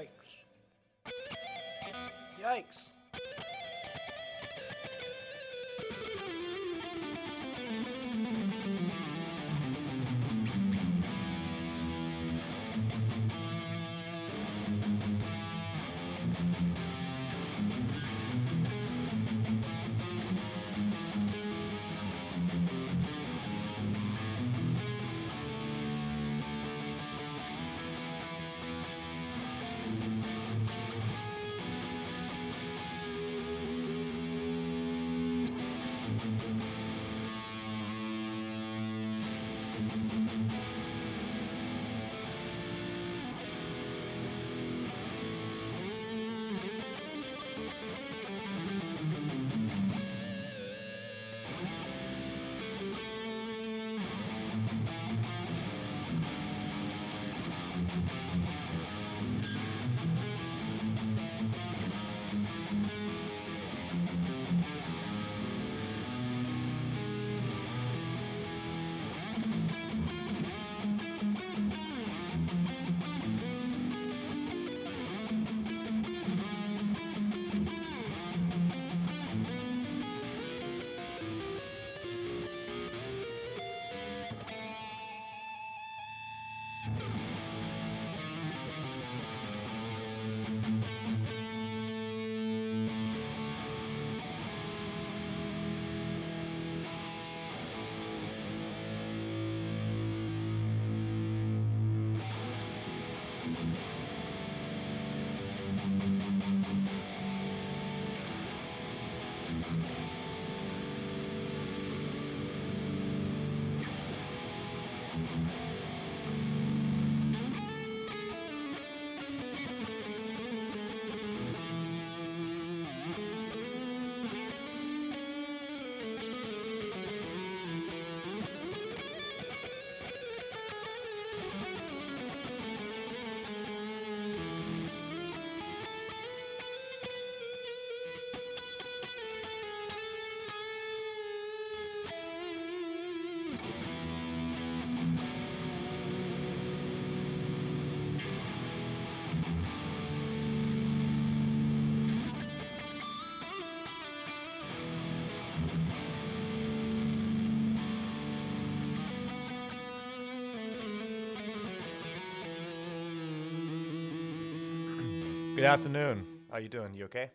Yikes. Yikes. Good afternoon. How you doing? You okay?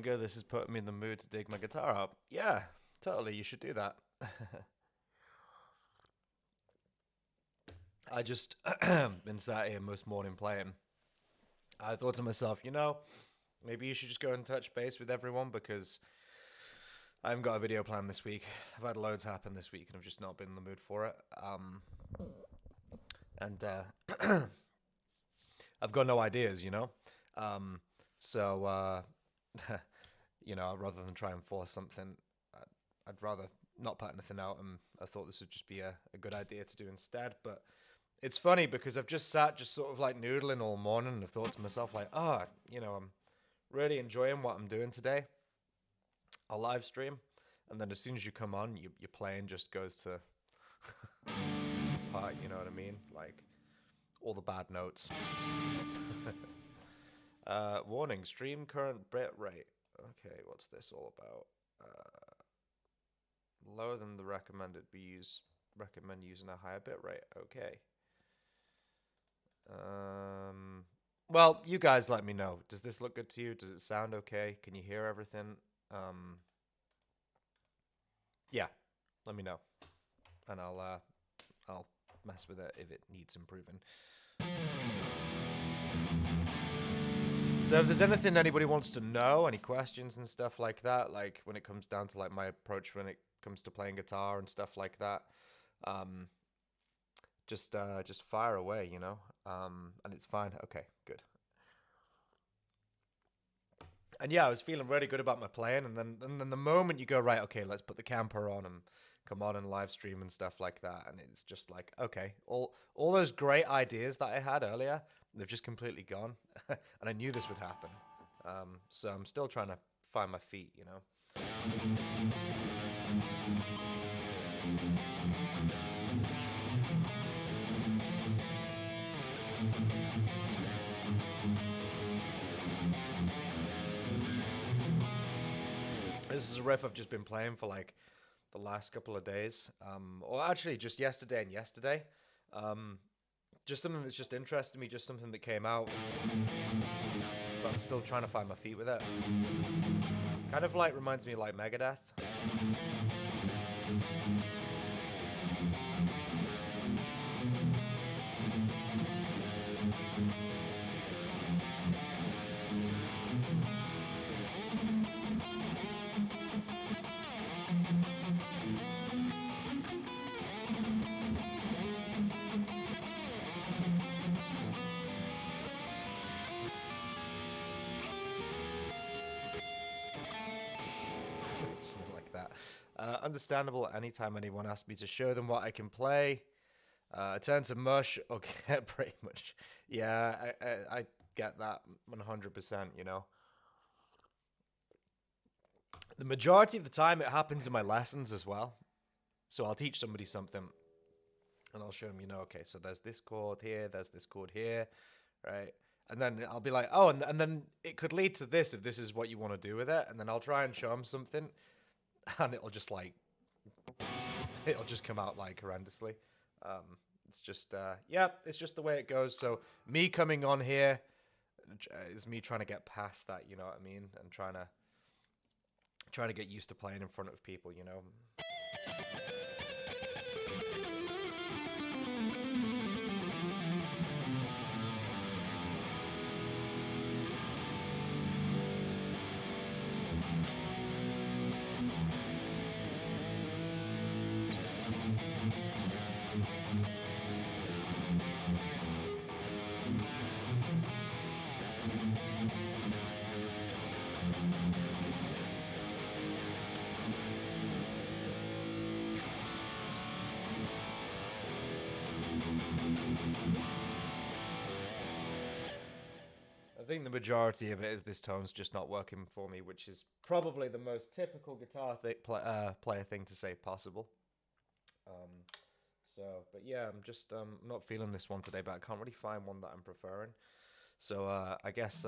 Good. This is putting me in the mood to dig my guitar up. Yeah, totally. You should do that. I just been sat here most morning playing. I thought to myself, maybe you should just go and touch base with everyone because I haven't got a video plan this week. I've had loads happen this week and I've just not been in the mood for it. And I've got no ideas, So, rather than try and force something, I'd rather not put anything out. And I thought this would just be a good idea to do instead. But it's funny because I've just sat just sort of like noodling all morning and I've thought to myself like, I'm really enjoying what I'm doing today. I'll live stream. And then as soon as you come on, your playing just goes to part, you know what I mean? Like all the bad notes. Warning, stream current bit rate. Okay, what's this all about? Lower than the recommended. Recommend using a higher bit rate. Okay. Well, you guys let me know. Does this look good to you? Does it sound okay? Can you hear everything? Yeah, let me know, and I'll mess with it if it needs improving. So if there's anything anybody wants to know, any questions and stuff like that, like when it comes down to like my approach when it comes to playing guitar and stuff like that, just fire away, and it's fine. Okay, good. And yeah, I was feeling really good about my playing, and then the moment you go right, okay, let's put the camper on and come on and live stream and stuff like that, and it's just like, okay, all those great ideas that I had earlier, they've just completely gone, and I knew this would happen. So I'm still trying to find my feet. This is a riff I've just been playing for like the last couple of days, or actually just yesterday and yesterday. just something that's just interested me, just something that came out, but I'm still trying to find my feet with it. Kind of like reminds me of like Megadeth. Something like that. Understandable anytime anyone asks me to show them what I can play. Turn to mush or get pretty much. Yeah, I get that 100%, you know. The majority of the time it happens in my lessons as well. So I'll teach somebody something and I'll show them, you know, okay, so there's this chord here, there's this chord here, right? And then I'll be like, oh, and then it could lead to this if this is what you want to do with it. And then I'll try and show them something and it'll just like, it'll just come out like horrendously. It's just, yeah, it's just the way it goes. So me coming on here is me trying to get past that, you know what I mean? And trying to get used to playing in front of people, you know? I think the majority of it is this tone's just not working for me, which is probably the most typical guitar player thing to say possible. But yeah, I'm just not feeling this one today, but I can't really find one that I'm preferring. So I guess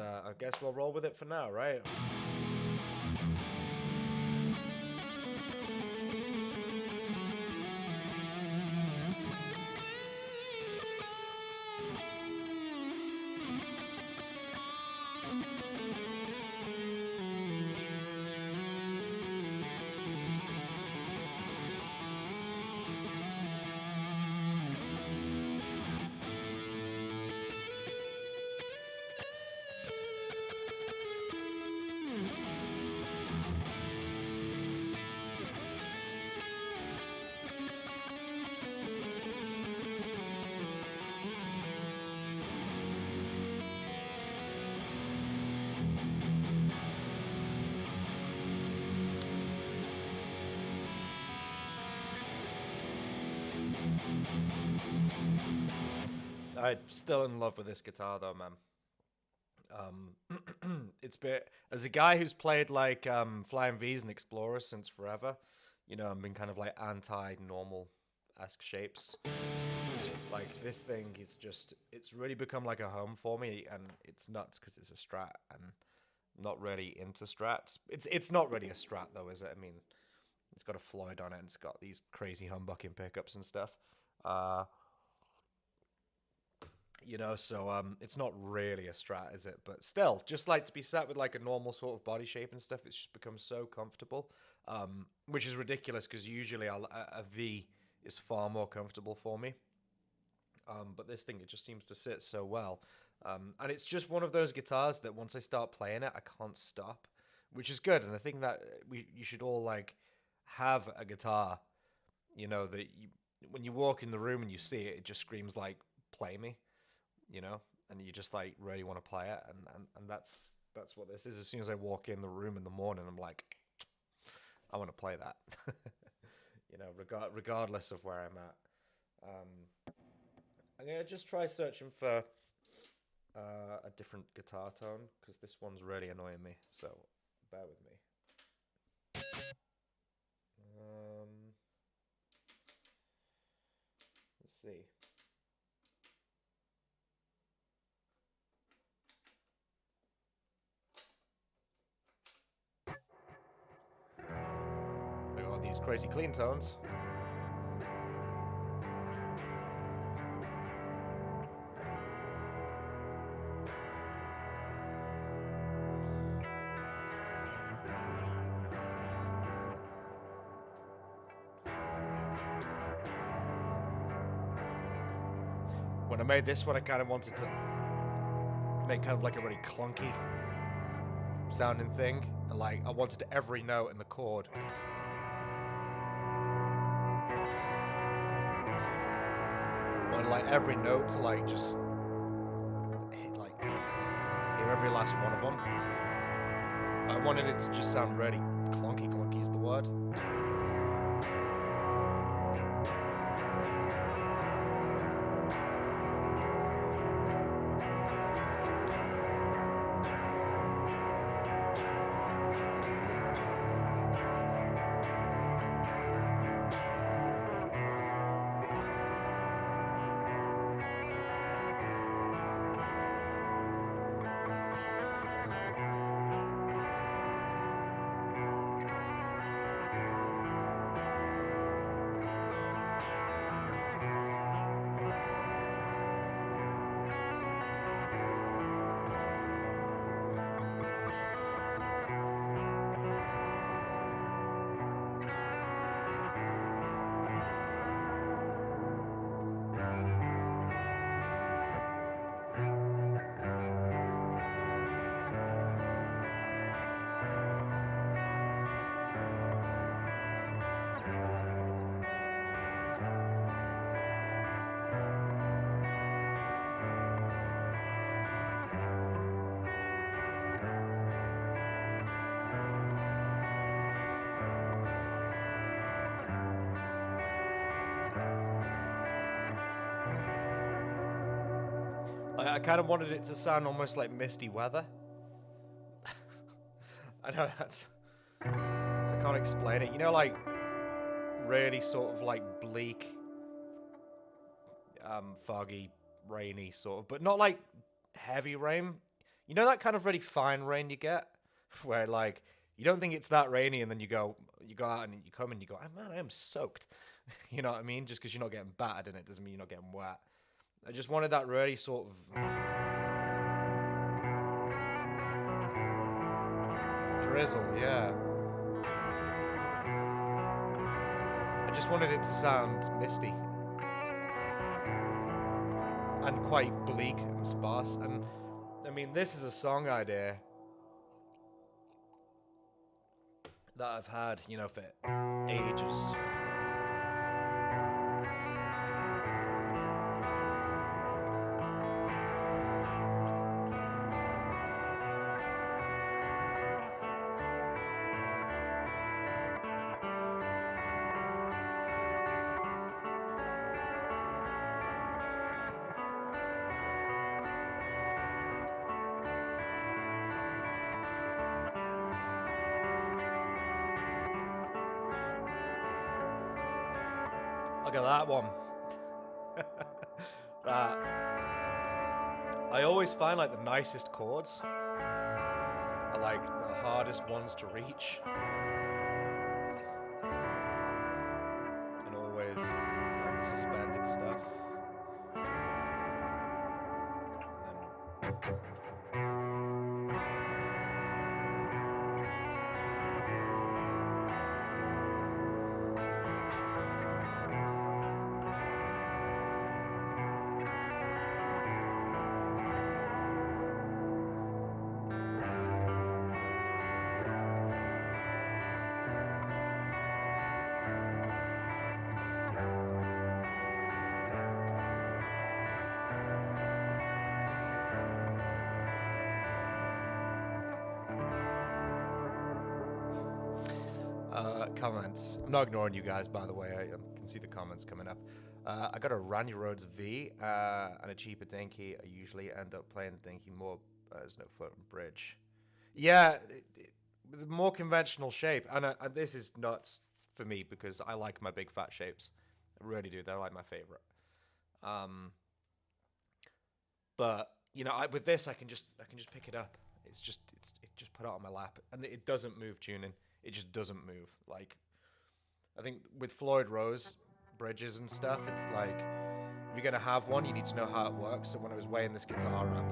we'll roll with it for now, right? I'm still in love with this guitar though, man. It's been as a guy who's played like Flying V's and Explorers since forever, you know, I've been kind of like anti-normal esque shapes. Like this thing is just it's really become like a home for me, and it's nuts because it's a Strat and not really into Strats. It's not really a Strat though, is it? I mean, it's got a Floyd on it and it's got these crazy humbucking pickups and stuff. You know, so it's not really a Strat, is it? But still, just like to be sat with like a normal sort of body shape and stuff, it's just become so comfortable, which is ridiculous because usually a V is far more comfortable for me. But this thing, it just seems to sit so well. And it's just one of those guitars that once I start playing it, I can't stop, which is good. And I think that you should all like have a guitar, you know, that when you walk in the room and you see it, it just screams like, play me, you know, and you just like really want to play it. And that's what this is. As soon as I walk in the room in the morning, I'm like, I want to play that, you know, regardless of where I'm at. I'm going to just try searching for a different guitar tone because this one's really annoying me. So bear with me. Let's see. I got these crazy clean tones. When I made this one, I kind of wanted to make kind of like a really clunky sounding thing. And like, I wanted every note in the chord. When like every note to like just hit, like hear every last one of them. I wanted it to just sound really clunky. Clunky is the word. I kind of wanted it to sound almost like misty weather. I know that's... I can't explain it. You know, like, really sort of like bleak, foggy, rainy sort of, but not like heavy rain. You know that kind of really fine rain you get? Where like, you don't think it's that rainy and then you go out and you come and you go, oh man, I am soaked. You know what I mean? Just because you're not getting battered in it doesn't mean you're not getting wet. I just wanted that really sort of drizzle, yeah. I just wanted it to sound misty and quite bleak and sparse. And I mean, this is a song idea that I've had, you know, for ages. Look at that one. That I always find like the nicest chords are like the hardest ones to reach. And always like the suspended stuff. And then comments. I'm not ignoring you guys, by the way. I can see the comments coming up. I got a Randy Rhodes V and a cheaper dinky. I usually end up playing the dinky more. There's no floating bridge. Yeah, the more conventional shape. And this is nuts for me because I like my big fat shapes. I really do. They're like my favorite. But you know, with this, I can just pick it up. It's just put it on my lap, and it doesn't move tuning. It just doesn't move. Like, I think with Floyd Rose bridges and stuff, it's like, if you're going to have one, you need to know how it works. So when I was weighing this guitar up,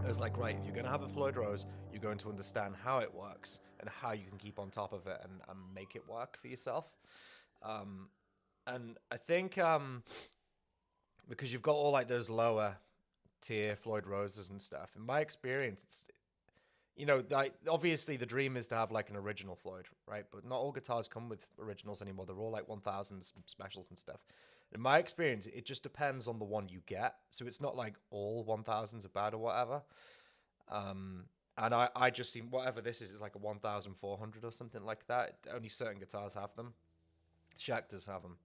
I was like, right, if you're going to have a Floyd Rose, you're going to understand how it works and how you can keep on top of it and make it work for yourself. And I think because you've got all like those lower tier Floyd Roses and stuff. In my experience, it's, you know, like obviously the dream is to have like an original Floyd, right? But not all guitars come with originals anymore. They're all like 1000s specials and stuff. In my experience, it just depends on the one you get. So it's not like all 1000s are bad or whatever. And I just see whatever this is like a 1400 or something like that. Only certain guitars have them. Schecters have them.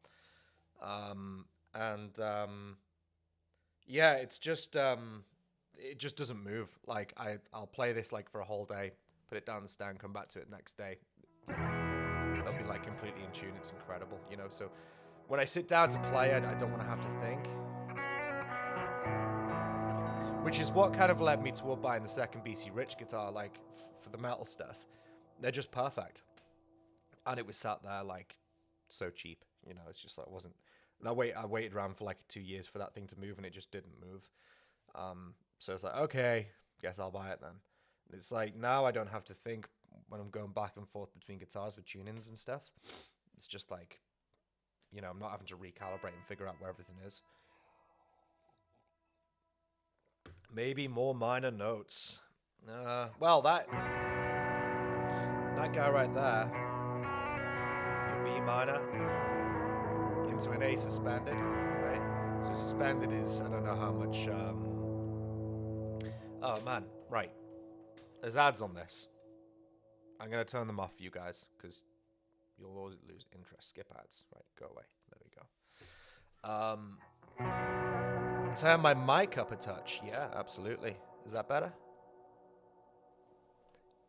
Yeah, it's just it just doesn't move. Like I'll play this like for a whole day, put it down the stand, come back to it next day. It'll be like completely in tune. It's incredible, you know. So when I sit down to play it, I don't want to have to think. Which is what kind of led me toward buying the second BC Rich guitar, like for the metal stuff. They're just perfect. And it was sat there like so cheap, you know. It's just like, it wasn't. I waited around for like 2 years for that thing to move, and it just didn't move. So it's like, okay, guess I'll buy it then. And it's like, now I don't have to think when I'm going back and forth between guitars with tunings and stuff. It's just like, you know, I'm not having to recalibrate and figure out where everything is. Maybe more minor notes. Well, that guy right there, a B minor into an A suspended, right? So suspended is, I don't know how much. Oh man, right. There's ads on this. I'm gonna turn them off for you guys because you'll always lose interest. Skip ads. Right, go away. There we go. Turn my mic up a touch. Yeah, absolutely. Is that better?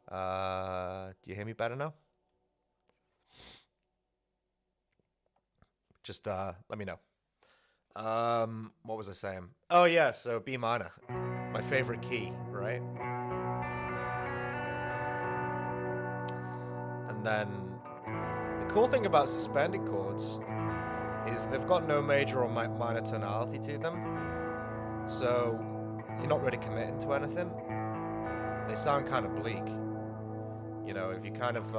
Do you hear me better now? Just let me know. What was I saying? Oh yeah, so B minor, my favorite key, right? And then the cool thing about suspended chords is they've got no major or minor tonality to them, so you're not really committing to anything. They sound kind of bleak, you know. If you kind of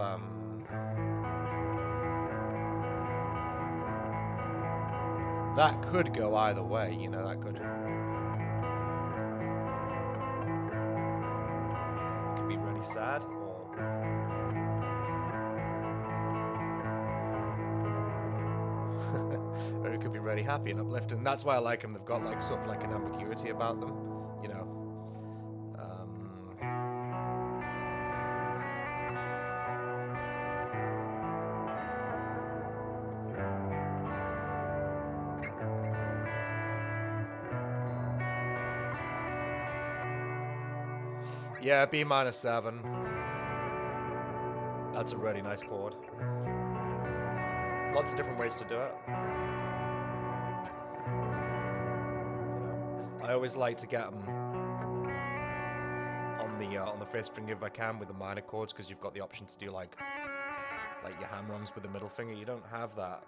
that could go either way, you know. That could, it could be really sad, or it could be really happy and uplifting. And that's why I like them. They've got like sort of like an ambiguity about them, you know. Yeah, B minor 7. That's a really nice chord. Lots of different ways to do it. You know, I always like to get them on the fifth string if I can with the minor chords, because you've got the option to do like your hammer-ons with the middle finger. You don't have that.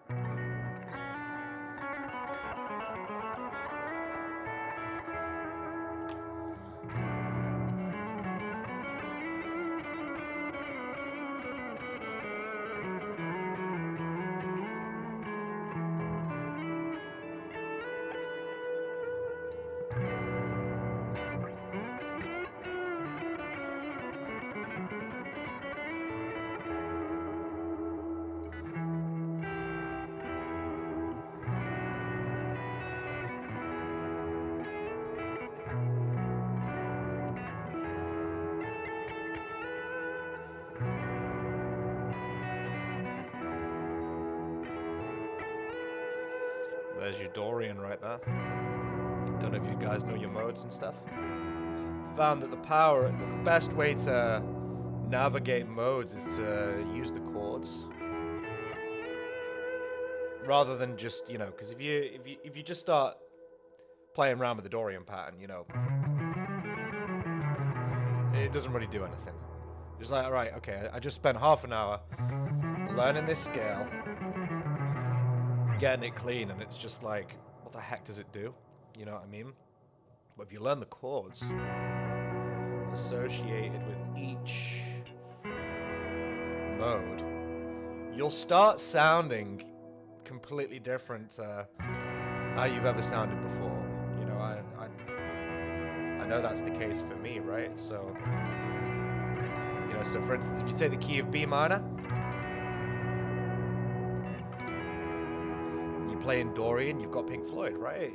There's your Dorian right there. Don't know if you guys know your modes and stuff. Found that the best way to navigate modes is to use the chords rather than just, you know, because if you just start playing around with the Dorian pattern, you know, it doesn't really do anything. Just like, all right, okay, I just spent half an hour learning this scale, getting it clean, and it's just like, what the heck does it do? You know what I mean? But if you learn the chords associated with each mode, you'll start sounding completely different how you've ever sounded before. You know, I know that's the case for me, right? So, you know, so for instance, if you take the key of B minor, and you play in Dorian, you've got Pink Floyd, right?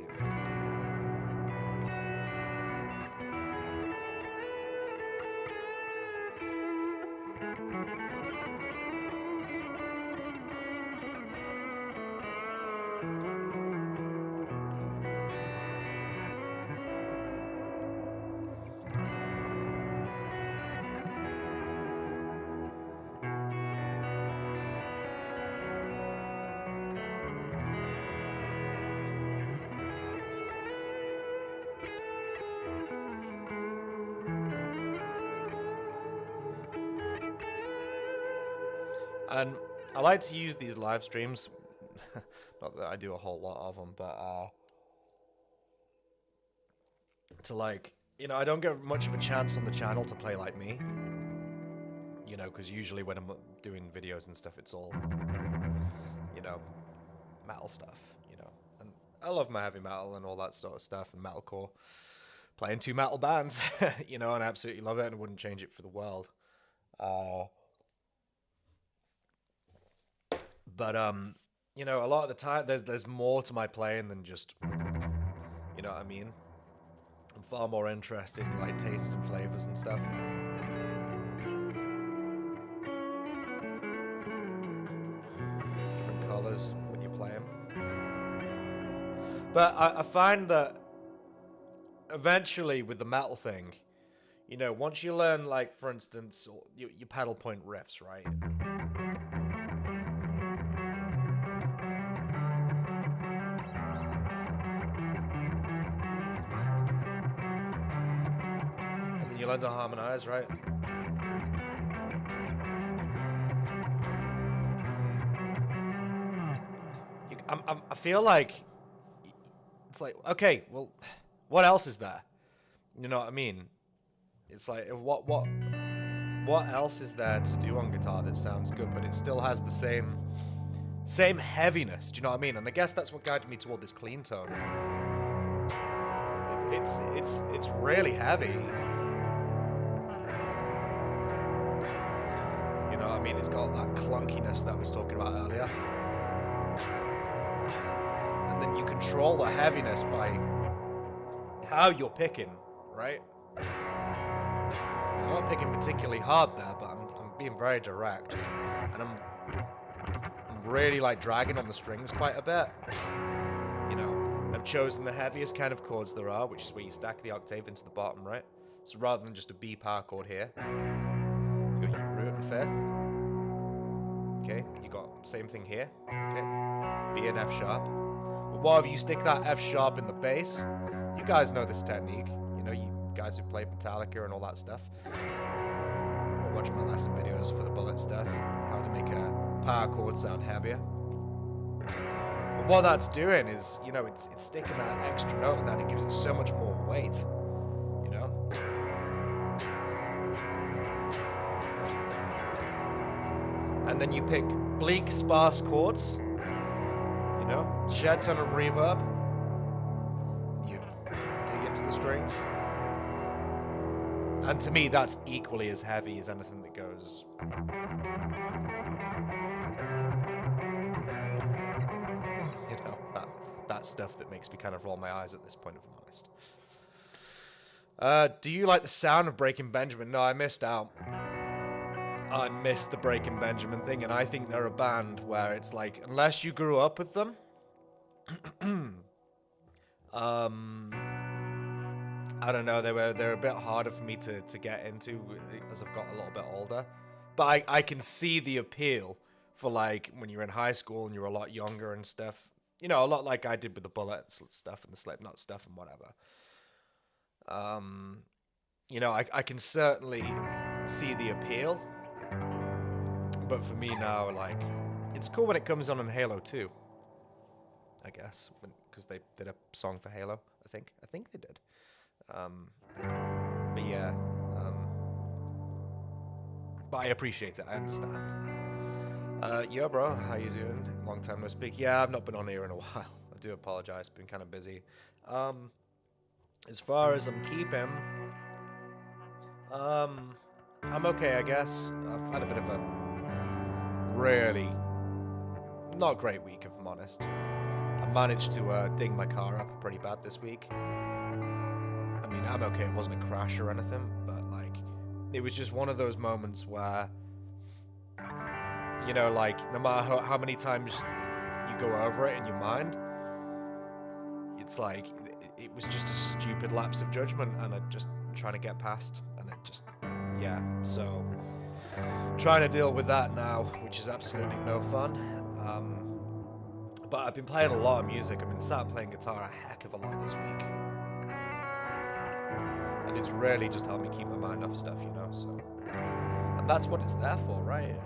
And I like to use these live streams, not that I do a whole lot of them, but to like, you know, I don't get much of a chance on the channel to play like me, you know, because usually when I'm doing videos and stuff, it's all, you know, metal stuff, you know, and I love my heavy metal and all that sort of stuff, and metalcore, playing 2 metal bands, you know, and I absolutely love it, and I wouldn't change it for the world. But you know, a lot of the time there's more to my playing than just, you know what I mean? I'm far more interested in like tastes and flavors and stuff. Different colors when you play them. But I find that eventually with the metal thing, you know, once you learn, like, for instance, your pedal point riffs, right? And then you learn to harmonize, right? I feel like it's like, okay, well, what else is there? You know what I mean? It's like, what else is there to do on guitar that sounds good, but it still has the same heaviness? Do you know what I mean? And I guess that's what guided me toward this clean tone. It's really heavy. You know what I mean? It's got that clunkiness that I was talking about earlier. And then you control the heaviness by how you're picking, right? I'm not picking particularly hard there, but I'm being very direct. And I'm really like dragging on the strings quite a bit. You know, I've chosen the heaviest kind of chords there are, which is where you stack the octave into the bottom, right? So rather than just a B power chord here, you got your root and fifth. Okay, you got same thing here. Okay, B and F sharp. But what if you stick that F sharp in the bass? You guys know this technique. You know, you guys who played Metallica and all that stuff. Or watch my lesson videos for the bullet stuff. How to make a power chord sound heavier. But what that's doing is, you know, it's sticking that extra note in that. It gives it so much more weight. You know? And then you pick bleak, sparse chords. You know? Shed ton of reverb. You dig into the strings. And to me, that's equally as heavy as anything that goes. You know, that stuff that makes me kind of roll my eyes at this point, if I'm honest. Do you like the sound of Breaking Benjamin? No, I missed out. I missed the Breaking Benjamin thing, and I think they're a band where it's like, unless you grew up with them, I don't know, they're a bit harder for me to get into as I've got a little bit older. But I can see the appeal for, like, when you're in high school and you're a lot younger and stuff. You know, a lot like I did with the Bullets stuff and the Slipknot stuff and whatever. You know, I can certainly see the appeal. But for me now, like, it's cool when it comes on Halo 2. I guess, because they did a song for Halo, I think they did. But yeah, but I appreciate it, I understand. Yeah, bro, how you doing? Long time no speak. Yeah, I've not been on here in a while. do apologize. Been kind of busy. As far as I'm keeping, I'm okay, I guess. I've had a bit of a really not great week, if I'm honest. I managed to ding my car up pretty bad this week. I mean, I'm okay. It wasn't a crash or anything, but like, it was just one of those moments where, you know, like, no matter how many times you go over it in your mind, it's like, it was just a stupid lapse of judgment, and I just trying to get past, and it just, yeah, so trying to deal with that now, which is absolutely no fun. But I've been playing a lot of music. I've been starting playing guitar a heck of a lot this week, and it's really just helped me keep my mind off stuff, you know, so, and that's what it's there for, right?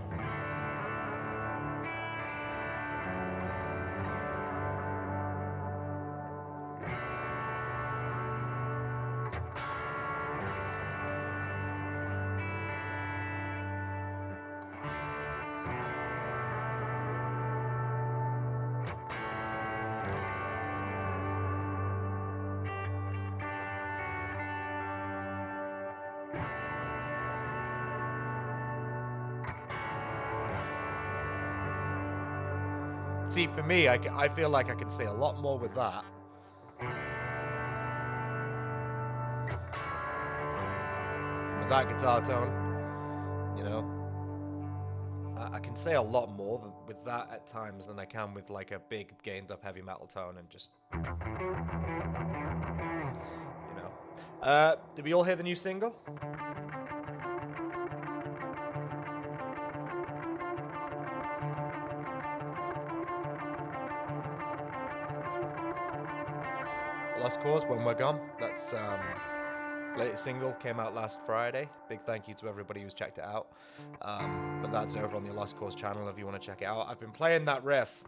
See, for me, I feel like I can say a lot more with that. With that guitar tone, you know, I can say a lot more with that at times than I can with like a big gained up heavy metal tone and just, you know. Did we all hear the new single? Lost Cause, When We're Gone. That's latest single, came out last Friday. Big thank you to everybody who's checked it out. But that's over on the Lost Cause channel if you want to check it out. I've been playing that riff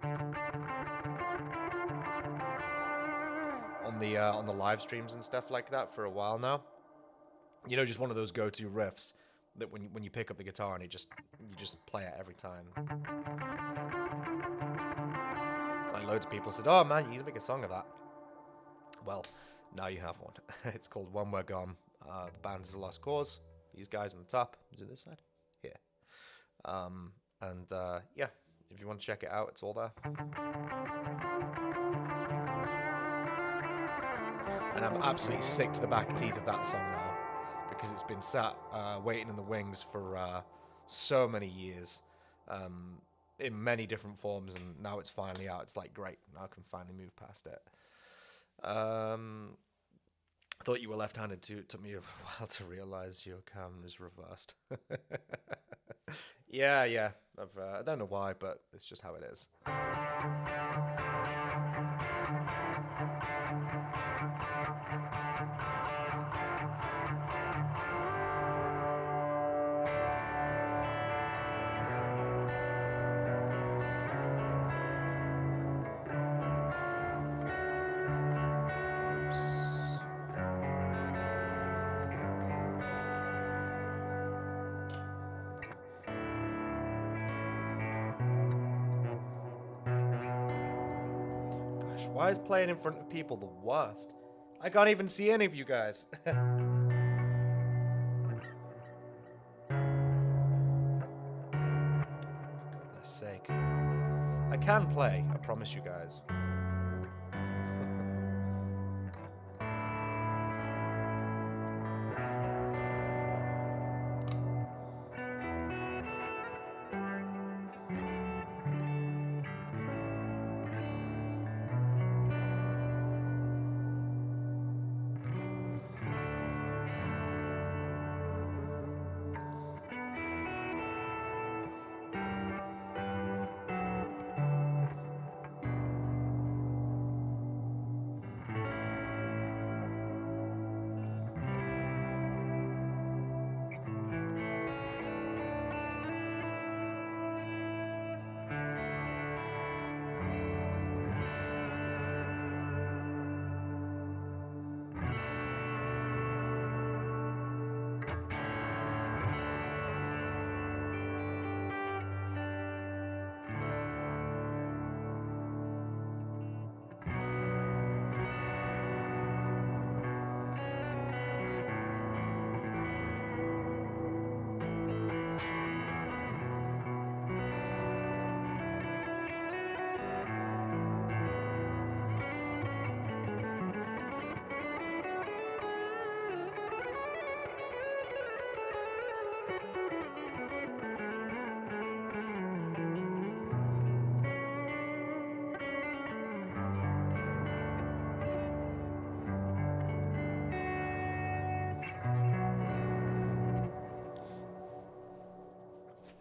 on the live streams and stuff like that for a while now. You know, just one of those go-to riffs that when you pick up the guitar and you just play it every time. Like loads of people said, "Oh man, you need to make a song of that." Well, now you have one. It's called When We're Gone. The band is The Lost Cause. These guys on the top. Is it this side? Here. Yeah, if you want to check it out, it's all there. And I'm absolutely sick to the back teeth of that song now, because it's been sat waiting in the wings for so many years, in many different forms, and now it's finally out. It's like, great, now I can finally move past it. I thought you were left-handed too. It took me a while to realize your cam is reversed. Yeah. I don't know why, but it's just how it is. Why is playing in front of people the worst? I can't even see any of you guys. For goodness sake. I can play, I promise you guys.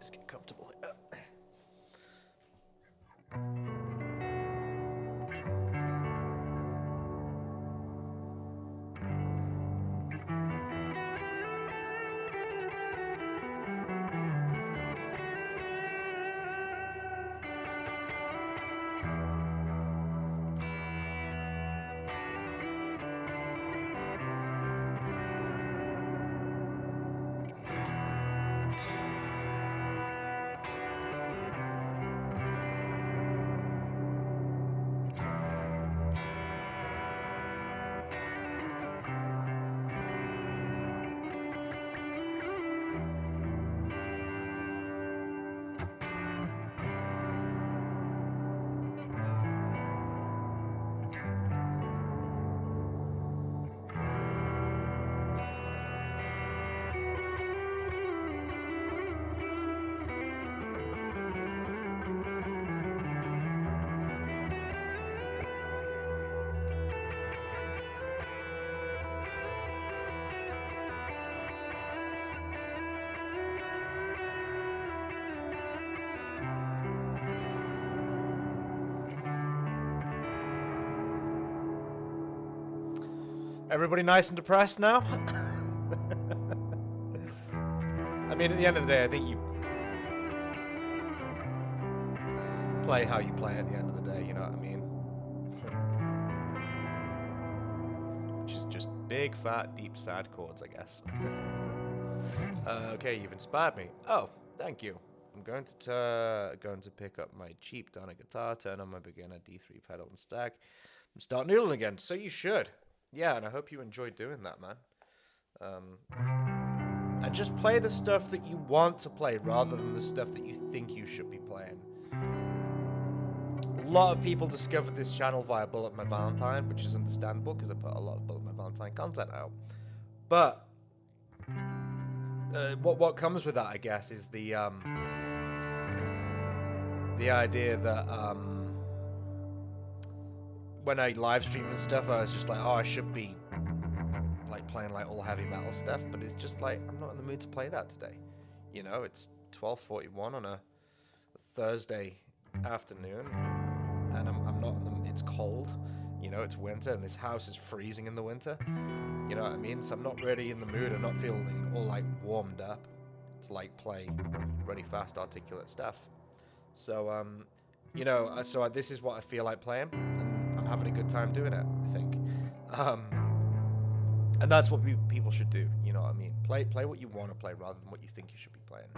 Just get comfortable here. Everybody nice and depressed now? I mean, at the end of the day, I think you play how you play at the end of the day, you know what I mean? Which is just big, fat, deep, sad chords, I guess. Okay, you've inspired me. Oh, thank you. I'm going to pick up my cheap Dana guitar, turn on my beginner D3 pedal and stack, and start noodling again. So you should. Yeah, and I hope you enjoyed doing that, man. And just play the stuff that you want to play rather than the stuff that you think you should be playing. A lot of people discovered this channel via Bullet My Valentine, which is understandable because I put a lot of Bullet My Valentine content out. But what comes with that, I guess, is the idea that when I live stream and stuff, I was just like, oh, I should be like playing like all heavy metal stuff, but it's just like I'm not in the mood to play that today. You know, it's 12:41 on a Thursday afternoon, and I'm not in the. It's cold, you know, it's winter, and this house is freezing in the winter. You know what I mean? So I'm not really in the mood. I'm not feeling all like warmed up to like play really fast, articulate stuff. So you know, so this is what I feel like playing, and I'm having a good time doing it, I think. And that's what people should do, you know what I mean? Play what you want to play rather than what you think you should be playing.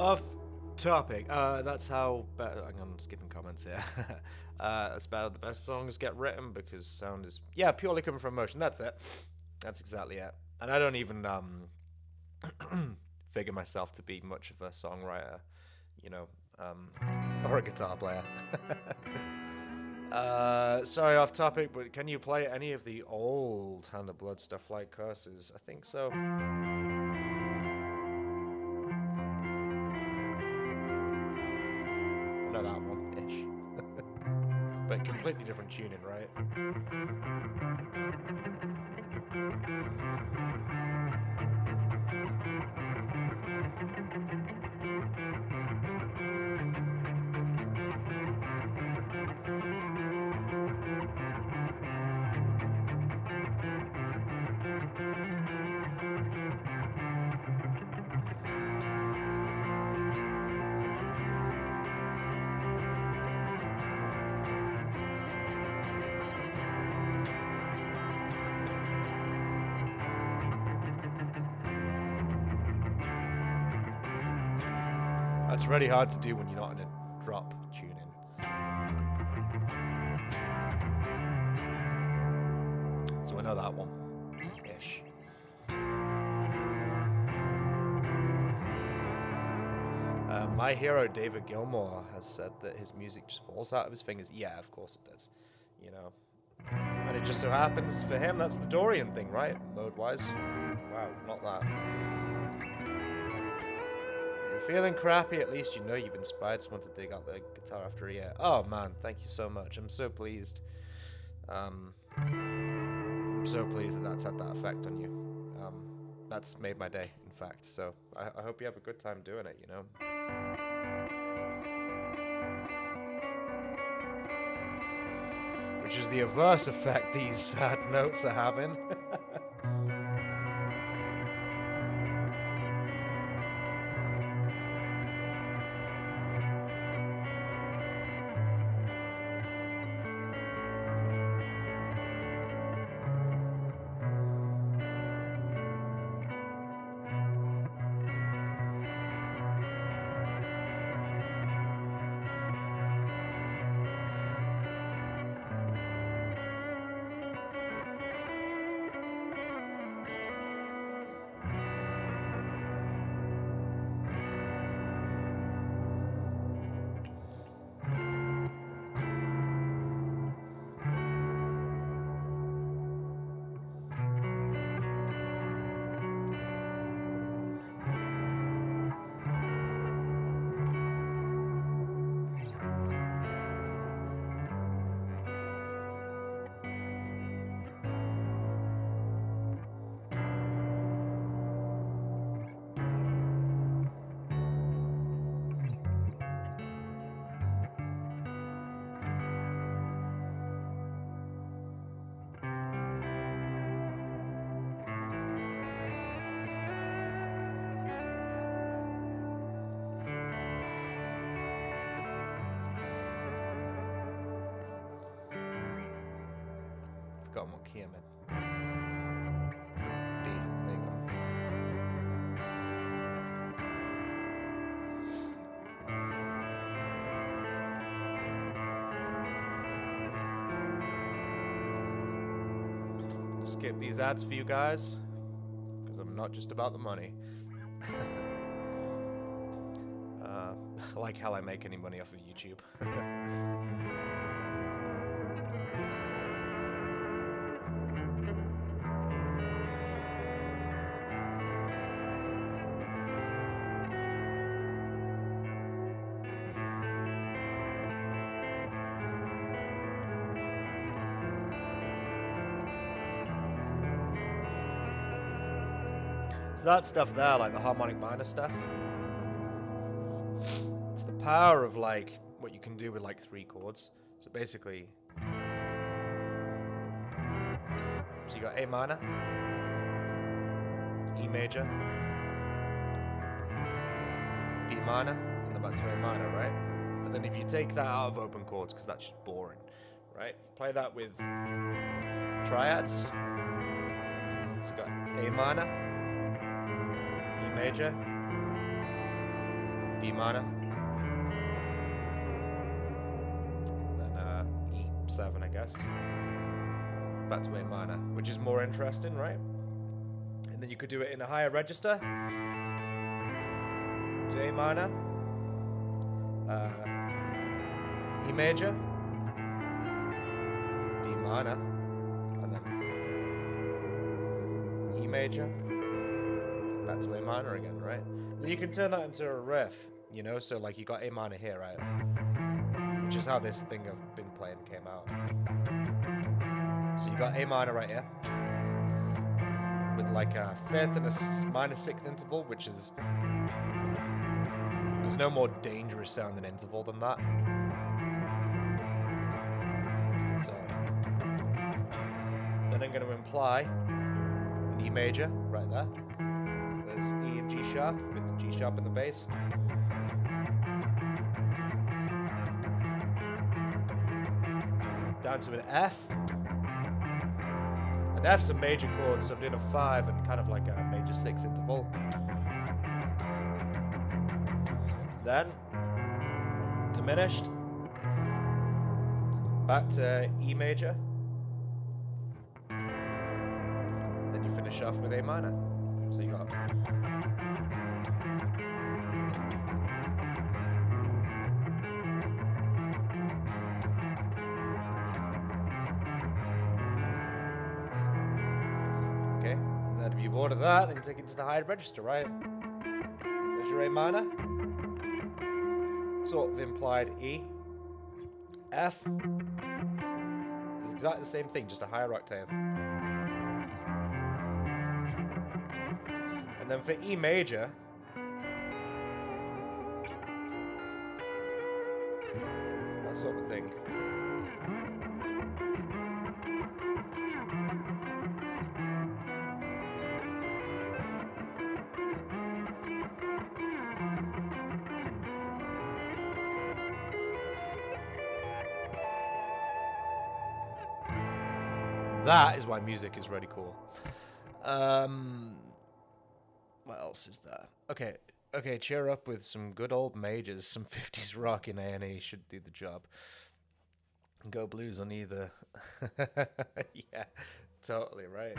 Off topic. That's how better. I'm skipping comments here. That's how the best songs get written because sound is purely coming from emotion. That's it. That's exactly it. And I don't even figure myself to be much of a songwriter, you know, or a guitar player. Sorry, off topic, but can you play any of the old Hand of Blood stuff like Curses? I think so. I know that one-ish. But completely different tuning, right? That's really hard to do when you're not in a drop tuning. So I know that one. Ish. My hero David Gilmour has said that his music just falls out of his fingers. Yeah, of course it does. You know. And it just so happens for him that's the Dorian thing, right? Mode-wise. Wow, not that. Feeling crappy, at least you know you've inspired someone to dig out their guitar after a year. Oh man, thank you so much. I'm so pleased. I'm so pleased that that's had that effect on you. That's made my day, in fact. So I hope you have a good time doing it, you know. Which is the adverse effect these sad notes are having. Forgotten what key I'm in. D. There you go. Skip these ads for you guys, because I'm not just about the money. Like how I make any money off of YouTube. So that stuff there, like the harmonic minor stuff, it's the power of like what you can do with like 3 chords. So basically, so you got A minor, E major, D minor, and then back to A minor, right? But then if you take that out of open chords, because that's just boring, right? Play that with triads. So you got A minor, E major, D minor. Then E7, I guess. Back to A minor, which is more interesting, right? And then you could do it in a higher register. A minor. E major. D minor. And then E major. Back to A minor again, right? Then you can turn that into a riff, you know? So like you got A minor here, right? Which is how this thing I've been playing came out. So you got A minor right here. With like a fifth and a minor sixth interval, which is... There's no more dangerous sounding interval than that. So... Then I'm going to imply an E major right there. There's E and G sharp with G sharp in the bass. Down to an F. An F's a major chord, so I'm doing a 5 and kind of like a major 6 interval. Then, diminished. Back to E major. Then you finish off with A minor. So you got... Okay, and then if you order that, then you take it to the higher register, right? There's your A minor. Sort of implied E. F. It's exactly the same thing, just a higher octave. And then for E major, that sort of thing. That is why music is really cool. What else is there? Okay, cheer up with some good old majors. Some 50s rock in A&E should do the job. Go blues on either. Yeah, totally right.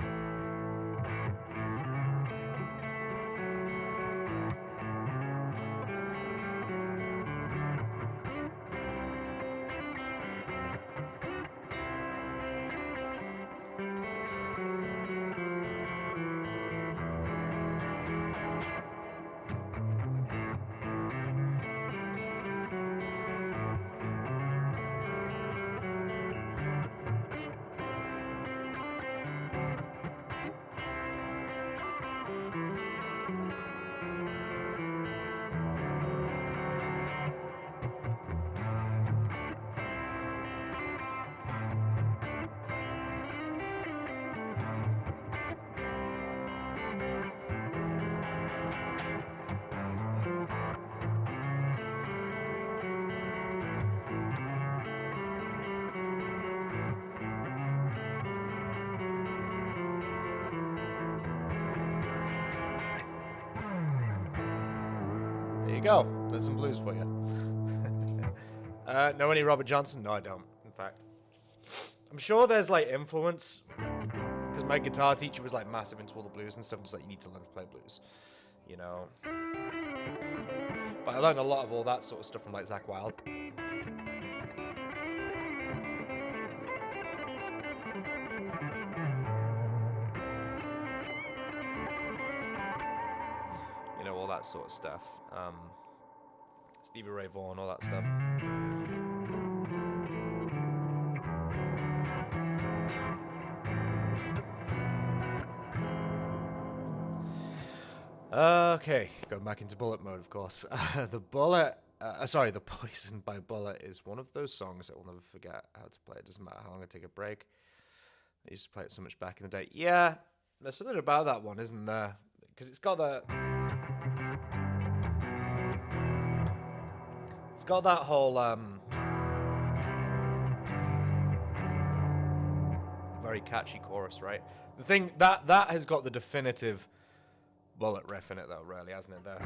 There you go. There's some blues for you. Know any Robert Johnson? No, I don't, in fact. I'm sure there's, like, influence. Because my guitar teacher was, like, massive into all the blues and stuff. And just like, you need to learn to play blues. You know? But I learned a lot of all that sort of stuff from, like, Zakk Wylde. You know, all that sort of stuff. Stevie Ray Vaughan, all that stuff. Okay, going back into Bullet mode, of course. The Poison by Bullet is one of those songs that we'll never forget how to play. It doesn't matter how long I take a break. I used to play it so much back in the day. Yeah, there's something about that one, isn't there? Because it's got that... It's got that whole, very catchy chorus, right? The thing, that has got the definitive Bullet riff in it, though, really, hasn't it, there?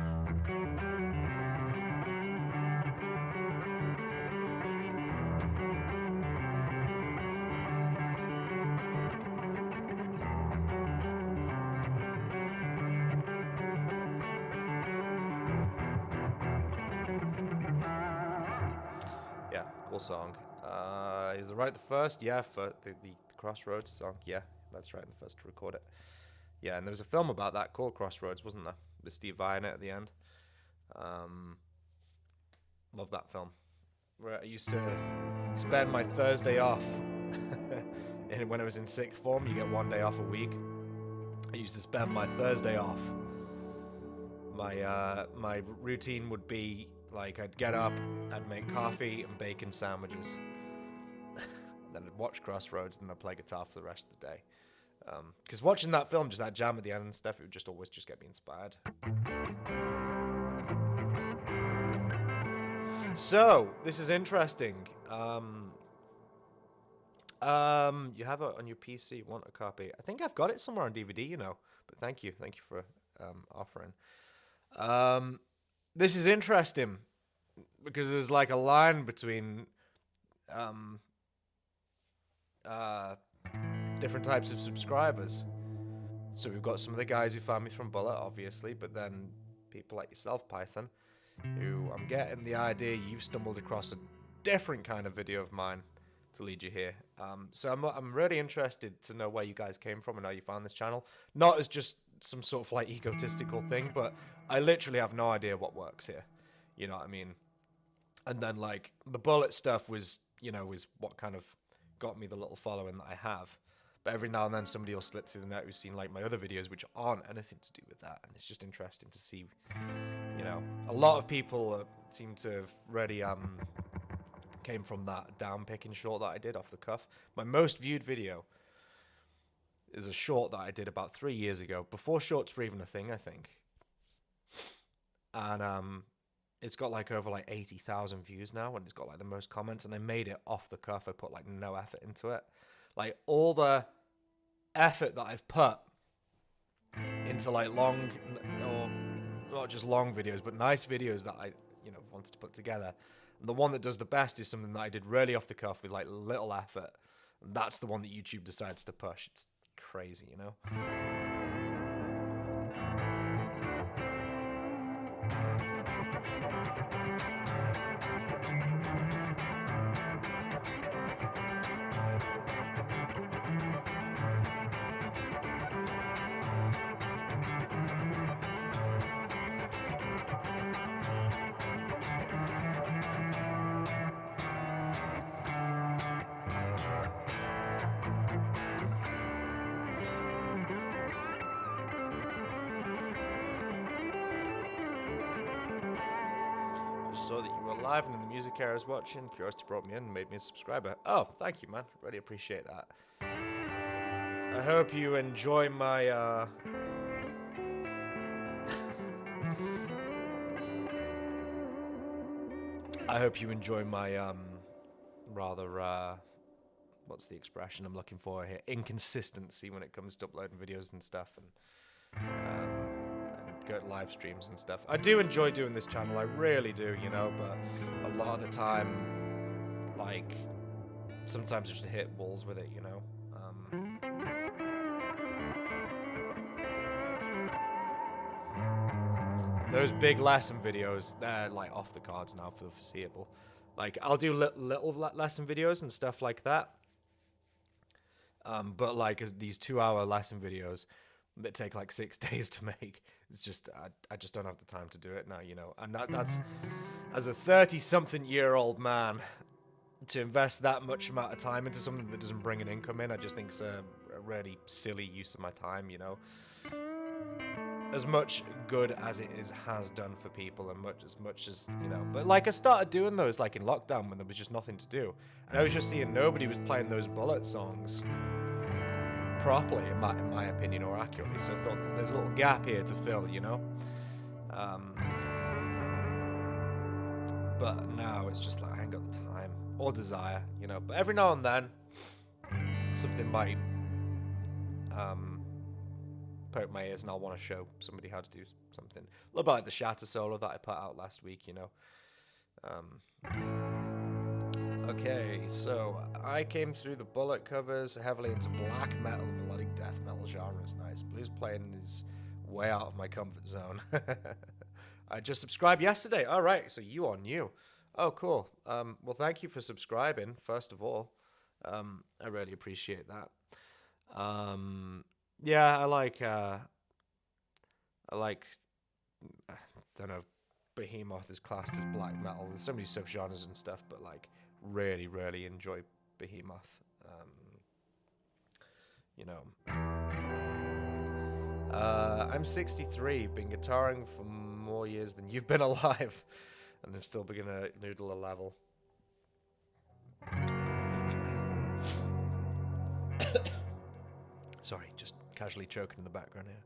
beautiful song. Is it right the first? Yeah, for the Crossroads song. Yeah, that's right, the first to record it. Yeah, and there was a film about that called Crossroads, wasn't there? With Steve Vai in it at the end. Love that film. Where I used to spend my Thursday off. And when I was in sixth form, you get 1 day off a week. I used to spend my Thursday off. My routine would be like I'd get up, I'd make coffee and bacon sandwiches. Then I'd watch Crossroads, and then I'd play guitar for the rest of the day. Because watching that film, just that jam at the end and stuff, it would just always just get me inspired. So, this is interesting. You have it on your PC, want a copy. I think I've got it somewhere on DVD, you know. But thank you for offering. This is interesting because there's like a line between different types of subscribers. So we've got some of the guys who found me from Bullet, obviously, but then people like yourself, Python, who I'm getting the idea you've stumbled across a different kind of video of mine to lead you here. So I'm really interested to know where you guys came from and how you found this channel. Not as just some sort of like egotistical thing, but I literally have no idea what works here. You know what I mean? And then like the Bullet stuff was, you know, is what kind of got me the little following that I have. But every now and then somebody will slip through the net who's seen like my other videos which aren't anything to do with that, and it's just interesting to see, you know, a lot of people seem to have really came from that down picking short that I did off the cuff. My most viewed video is a short that I did about 3 years ago, before shorts were even a thing, I think. And it's got like over like 80,000 views now, and it's got like the most comments, and I made it off the cuff. I put like no effort into it. Like all the effort that I've put into like long, or not just long videos, but nice videos that I, you know, wanted to put together. And the one that does the best is something that I did really off the cuff with like little effort. And that's the one that YouTube decides to push. It's crazy, you know? Saw that you were live and in the music area I was watching. Curiosity brought me in and made me a subscriber. Oh, thank you, man. Really appreciate that. I hope you enjoy my I hope you enjoy my rather what's the expression I'm looking for here? Inconsistency when it comes to uploading videos and stuff, and go to live streams and stuff. I do enjoy doing this channel, I really do, you know, but a lot of the time, like, sometimes just to hit walls with it, you know. Those big lesson videos, they're like off the cards now for the foreseeable. Like, I'll do little lesson videos and stuff like that. But like these 2-hour lesson videos that take like 6 days to make, it's just I just don't have the time to do it now, you know. And that's as a 30-something-year-old man, to invest that much amount of time into something that doesn't bring an income in, I just think it's a really silly use of my time, you know. As much good as it has done for people, and as much as, you know, but like I started doing those like in lockdown when there was just nothing to do, and I was just seeing nobody was playing those Bullet songs properly, in my opinion, or accurately. So I thought there's a little gap here to fill, you know. But now it's just like I ain't got the time or desire, you know. But every now and then something might poke my ears, and I'll want to show somebody how to do something. A little bit like the Shatter solo that I put out last week, you know. Okay, so I came through the Bullet covers heavily into black metal, melodic death metal genres. Nice. Blues playing is way out of my comfort zone. I just subscribed yesterday. All right, so you are new. Oh, cool. Well, thank you for subscribing, first of all. I really appreciate that. Yeah, I like, I don't know, Behemoth is classed as black metal. There's so many subgenres and stuff, but like, really, really enjoy Behemoth. You know, I'm 63, been guitaring for more years than you've been alive, and I'm still beginner noodle a level. Sorry, just casually choking in the background here.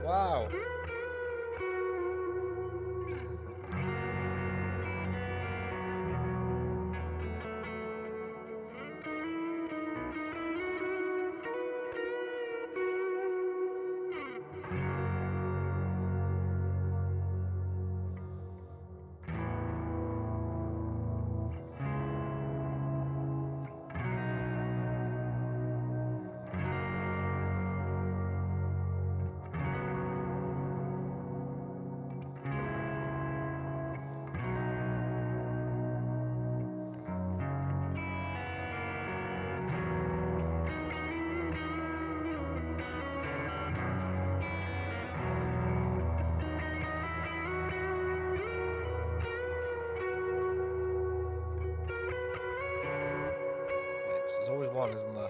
Wow. There's always one, isn't there?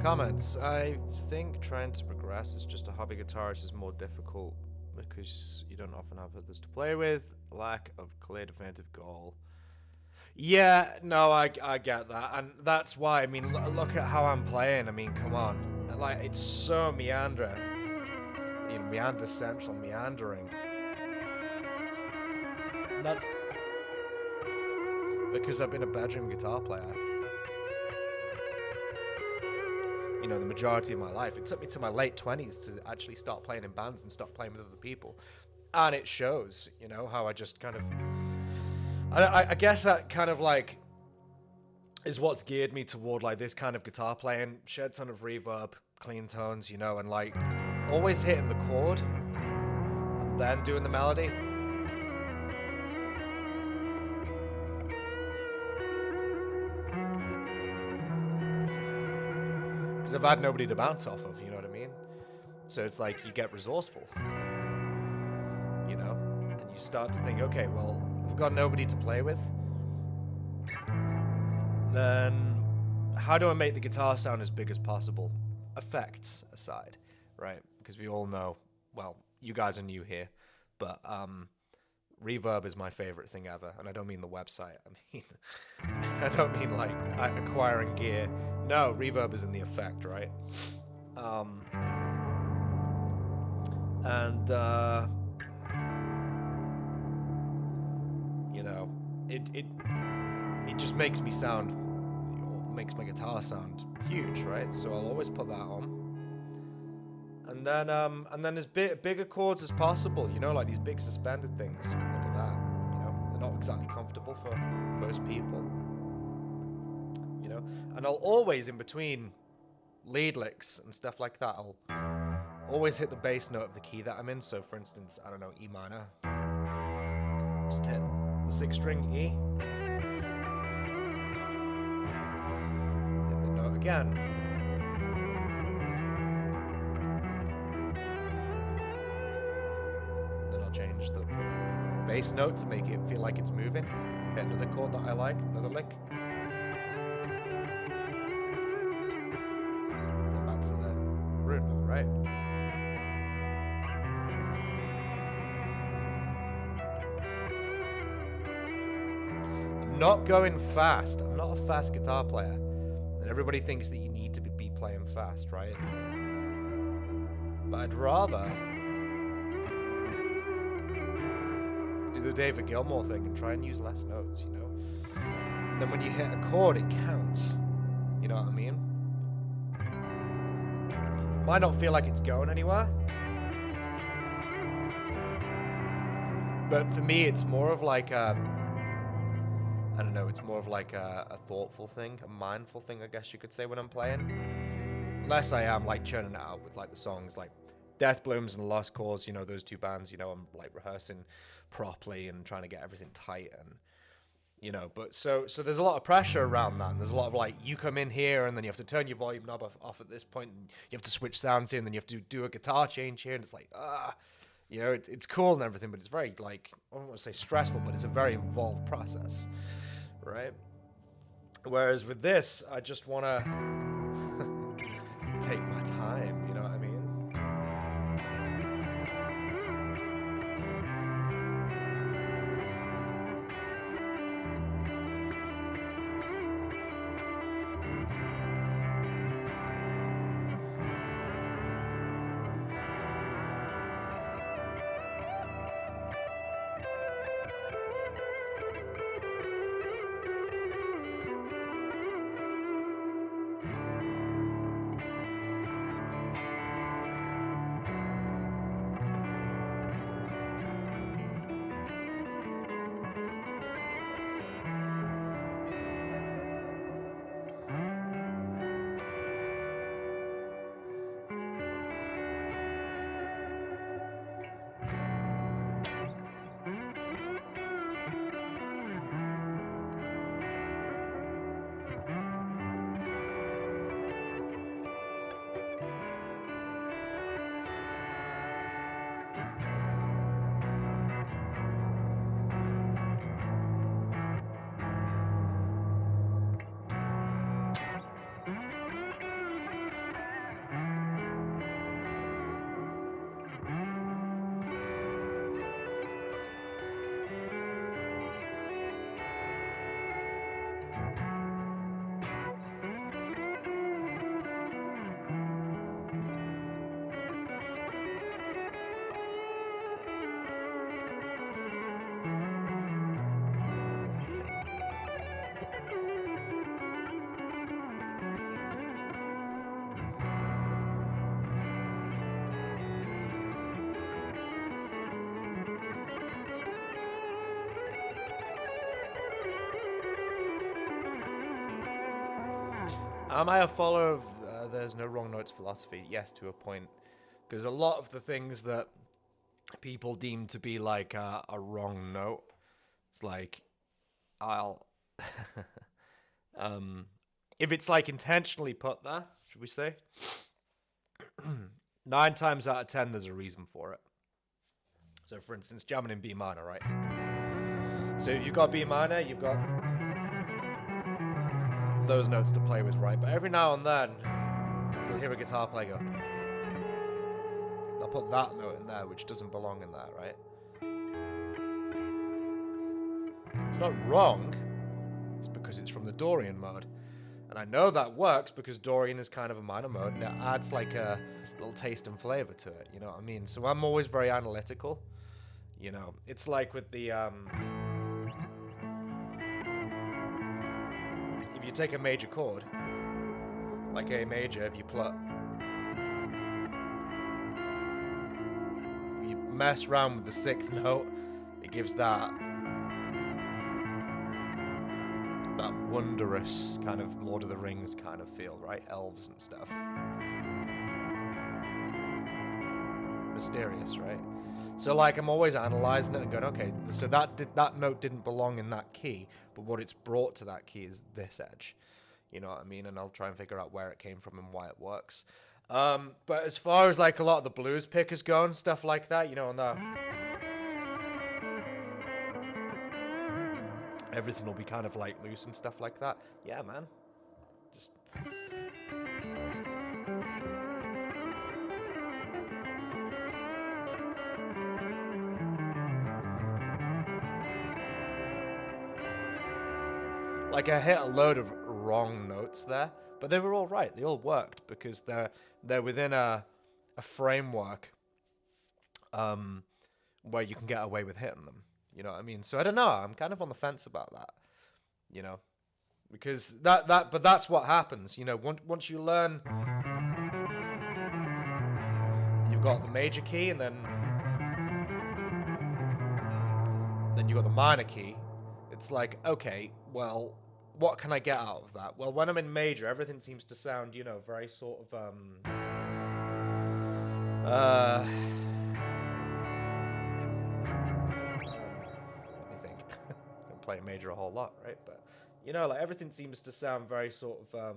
Comments. I think trying to progress as just a hobby guitarist is more difficult because you don't often have others to play with. Lack of clear definitive goal. Yeah, no, I get that, and that's why. I mean, look at how I'm playing. I mean, come on, like it's so meander, you know, meander central, meandering. That's because I've been a bedroom guitar player. You know, the majority of my life. It took me to my late 20s to actually start playing in bands and stop playing with other people. And it shows, you know, how I just kind of... I guess that kind of like is what's geared me toward like this kind of guitar playing. Shed ton of reverb, clean tones, you know, and like always hitting the chord and then doing the melody. Because I've had nobody to bounce off of, you know what I mean? So it's like you get resourceful, you know? And you start to think, okay, well, I've got nobody to play with. Then how do I make the guitar sound as big as possible? Effects aside, right? Because we all know, well, you guys are new here, but reverb is my favorite thing ever. And I don't mean the website. I don't mean like acquiring gear. No, reverb is in the effect, right? You know, it just makes me sound, makes my guitar sound huge, right? So I'll always put that on. And then as bigger chords as possible, you know, like these big suspended things. Look at that, you know. They're not exactly comfortable for most people, you know. And I'll always, in between lead licks and stuff like that, I'll always hit the bass note of the key that I'm in. So, for instance, I don't know, E minor. Just hit the 6th string E. Hit the note again. Then I'll change the bass note to make it feel like it's moving. Hit another chord that I like, another lick. Then back to the root note, right? I'm not going fast. I'm not a fast guitar player. And everybody thinks that you need to be playing fast, right? But I'd rather do the David Gilmour thing and try and use less notes, you know? And then when you hit a chord, it counts. You know what I mean? Might not feel like it's going anywhere. But for me, it's more of like a... I don't know, it's more of like a thoughtful thing, a mindful thing, I guess you could say, when I'm playing. Unless I am, like, churning it out with, like, the songs, like Death Blooms and Lost Cause, you know, those two bands, you know, I'm, like, rehearsing properly and trying to get everything tight and, you know, but so there's a lot of pressure around that, and there's a lot of, like, you come in here and then you have to turn your volume knob off at this point, and you have to switch sounds here, and then you have to do a guitar change here, and it's like, you know, it's cool and everything, but it's very, like, I don't want to say stressful, but it's a very involved process. Right? Whereas with this, I just want to take my time, you know what I mean? Am I a follower of there's no wrong notes philosophy? Yes, to a point. Because a lot of the things that people deem to be like a wrong note, it's like, I'll... if it's like intentionally put there, should we say? 9 times out of 10, there's a reason for it. So for instance, jamming in B minor, right? So if you've got B minor, you've got those notes to play with, right? But every now and then, you'll hear a guitar player go, they'll put that note in there, which doesn't belong in there, right? It's not wrong, it's because it's from the Dorian mode. And I know that works because Dorian is kind of a minor mode, and it adds like a little taste and flavor to it, you know what I mean? So I'm always very analytical, you know? It's like with the, if you take a major chord, like A major, if you mess around with the 6th note, it gives that wondrous kind of Lord of the Rings kind of feel, right? Elves and stuff. Mysterious, right? So like I'm always analyzing it and going, okay, so that note didn't belong in that key, but what it's brought to that key is this edge. You know what I mean? And I'll try and figure out where it came from and why it works. But as far as like a lot of the blues pickers go and stuff like that, you know, on the everything will be kind of like loose and stuff like that. Yeah, man. Just like I hit a load of wrong notes there, but they were all right. They all worked because they're within a framework where you can get away with hitting them. You know what I mean? So I don't know. I'm kind of on the fence about that. You know, because but that's what happens. You know, once you learn, you've got the major key, and then you've got the minor key. It's like, okay, well, what can I get out of that? Well, when I'm in major, everything seems to sound, you know, very sort of let me think. Don't play major a whole lot, right? But you know, like everything seems to sound very sort of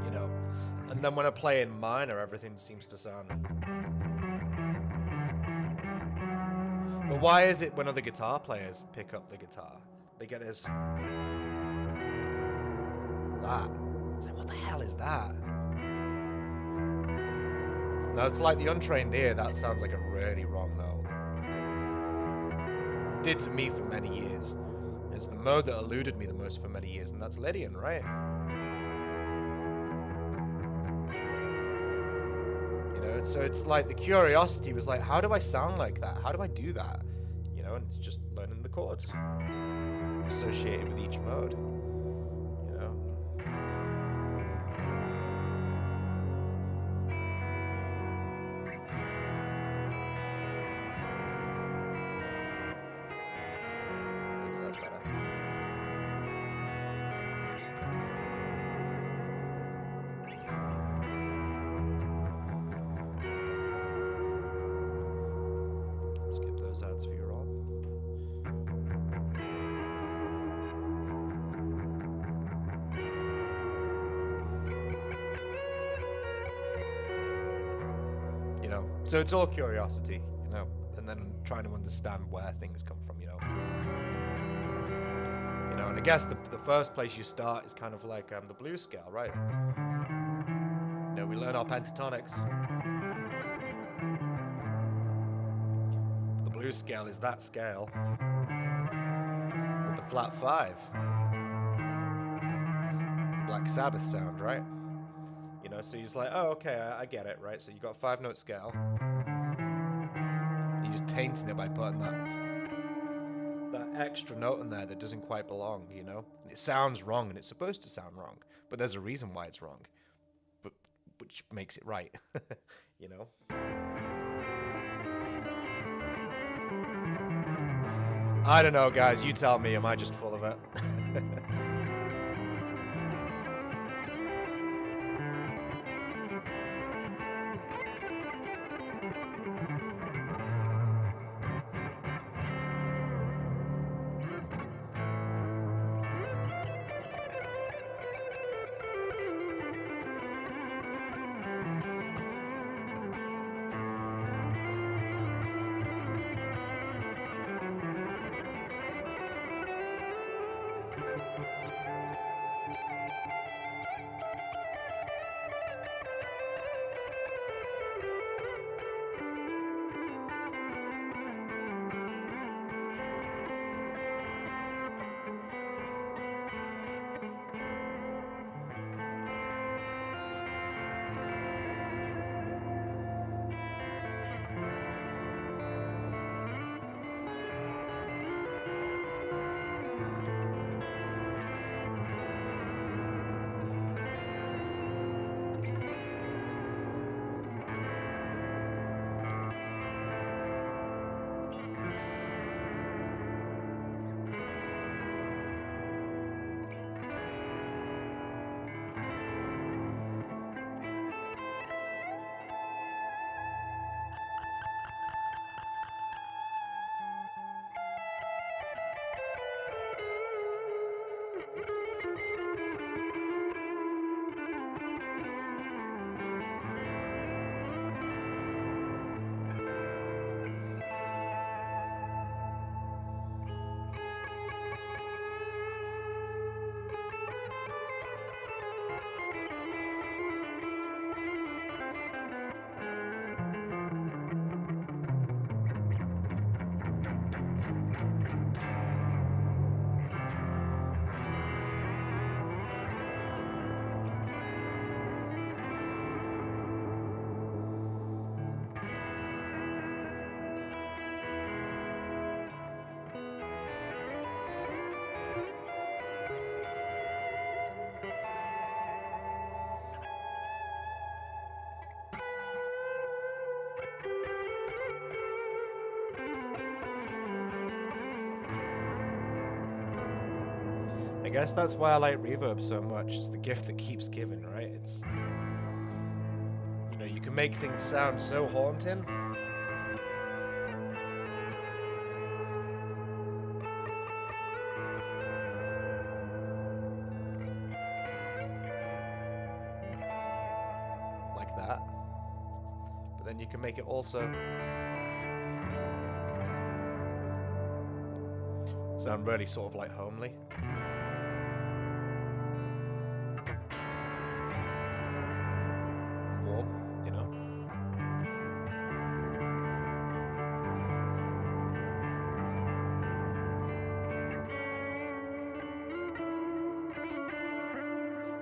you know, and then when I play in minor, everything seems to sound. But why is it when other guitar players pick up the guitar, they get this that? It's like, what the hell is that? No, it's like the untrained ear. That sounds like a really wrong note. It did to me for many years. It's the mode that eluded me the most for many years, and that's Lydian, right? So it's like the curiosity was like, how do I sound like that? How do I do that? You know, and it's just learning the chords associated with each mode. You know. There we go, that's better. Skip those ads for your all. You know, so it's all curiosity, you know, and then trying to understand where things come from, you know. You know, and I guess the first place you start is kind of like the blues scale, right? You know, we learn our pentatonics. Blues scale is that scale with the flat 5. Black Sabbath sound, right? You know, so he's like, oh, okay, I get it, right? So you got a 5-note scale. You're just tainting it by putting that extra note in there that doesn't quite belong, you know? And it sounds wrong, and it's supposed to sound wrong, but there's a reason why it's wrong, but which makes it right, you know? I don't know, guys. You tell me. Am I just full of it? guess that's why I like reverb so much. It's the gift that keeps giving, right? It's, you know, you can make things sound so haunting. Like that. But then you can make it also sound really sort of like homely. Warm, you know?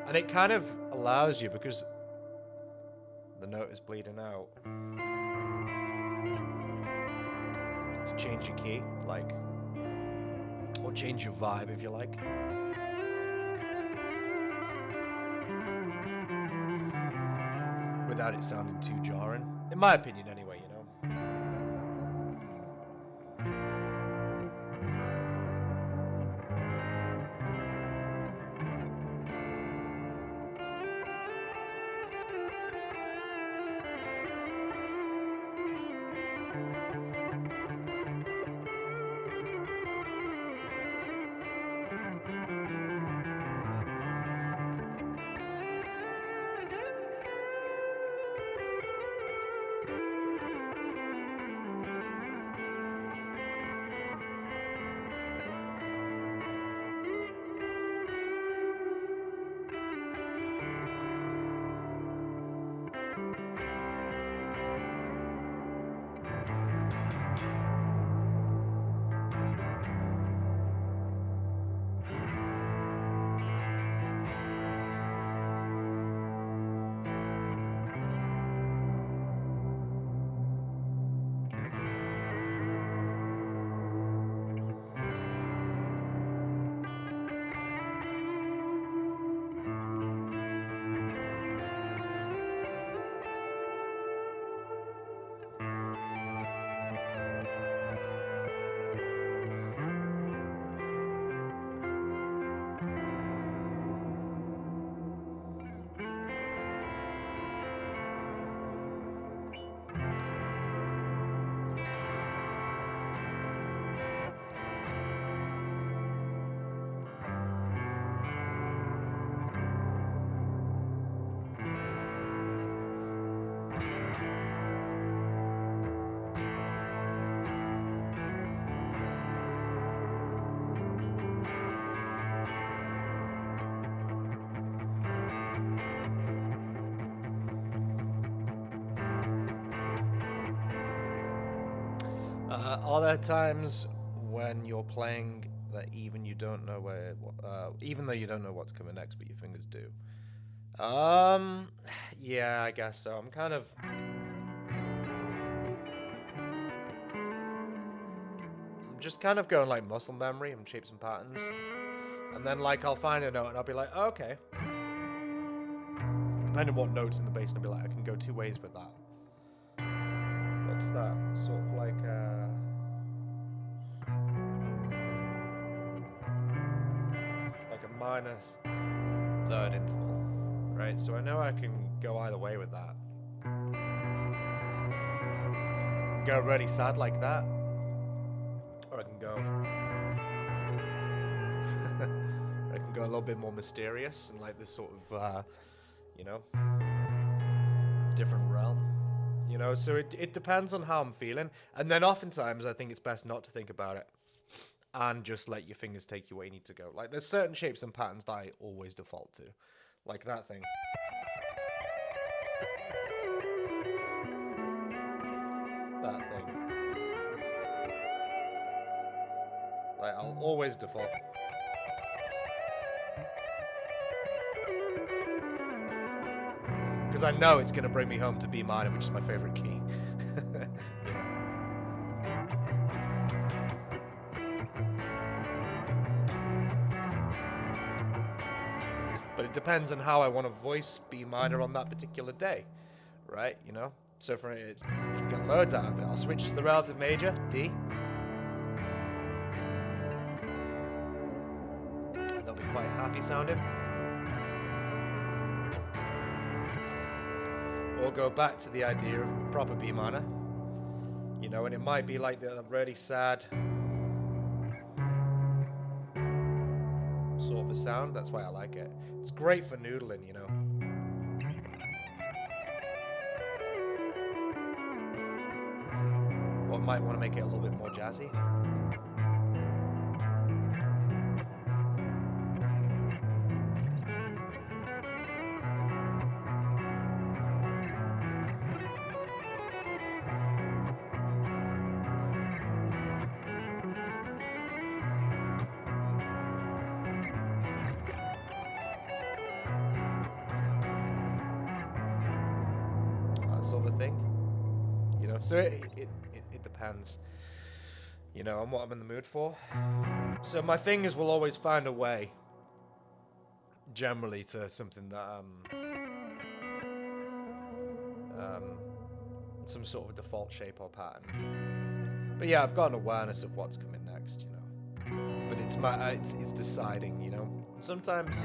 And it kind of allows you, because the note is bleeding out, to change your key, like, or change your vibe if you like. Without it sounding too jarring. In my opinion anyway, you know. Are there times when you're playing that even though you don't know what's coming next, but your fingers do? Yeah, I guess so. I'm just kind of going like muscle memory and shapes and patterns, and then like I'll find a note and I'll be like, oh, okay. Depending on what notes in the bass, and I'll be like, I can go two ways with that. What's that? Sort of like a minor third interval, right? So I know I can go either way with that. Go really sad like that, or I can go I can go a little bit more mysterious and like this sort of you know, different realm, you know. So it depends on how I'm feeling, and then oftentimes I think it's best not to think about it and just let your fingers take you where you need to go. Like there's certain shapes and patterns that I always default to, like that thing. That thing. Like I'll always default. Because I know it's going to bring me home to B minor, which is my favorite key. Yeah. But it depends on how I want to voice B minor on that particular day, right? You know? So for it, you can get loads out of it. I'll switch to the relative major, D. And they'll be quite happy sounding. Or go back to the idea of proper B minor. You know, and it might be like the really sad sort of a sound. That's why I like it. It's great for noodling, you know. Or might want to make it a little bit more jazzy. Sort of thing, you know. So it depends, you know, on what I'm in the mood for. So my fingers will always find a way, generally, to something that some sort of default shape or pattern. But yeah, I've got an awareness of what's coming next, you know. But it's it's deciding, you know. Sometimes,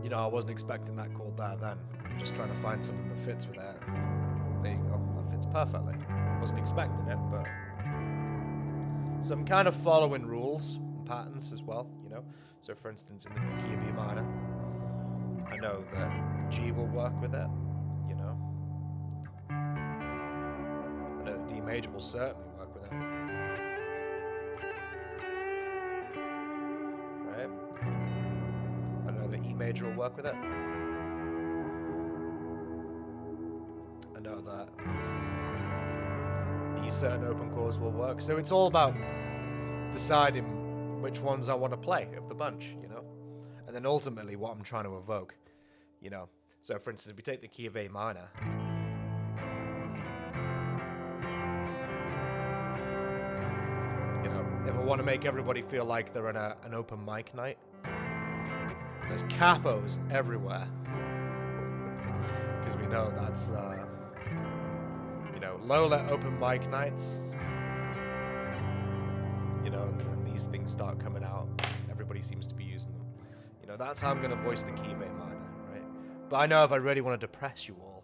you know, I wasn't expecting that chord there then. I'm just trying to find something that fits with it. There you go. That fits perfectly. Wasn't expecting it, but... So I'm kind of following rules and patterns as well, you know. So for instance, in the key of B minor, I know that G will work with it, you know. I know that D major will certainly work with it. Right? I know that E major will work with it. I know that these certain open chords will work. So it's all about deciding which ones I want to play of the bunch, you know? And then ultimately what I'm trying to evoke, you know? So for instance, if we take the key of A minor, you know, if I want to make everybody feel like they're in an open mic night, there's capos everywhere. Because we know that's, you know, low-let open mic nights, you know, and these things start coming out. Everybody seems to be using them. You know, that's how I'm going to voice the key of A minor, right? But I know if I really want to depress you all,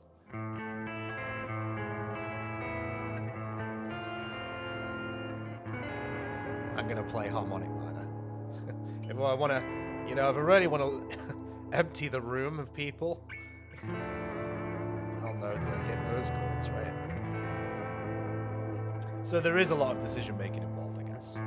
I'm going to play harmonic minor. If I want to, you know, if I really want to empty the room of people, I'll know to hit those chords, right? So there is a lot of decision making involved, I guess.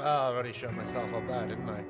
Oh, I already shut myself up there, didn't I?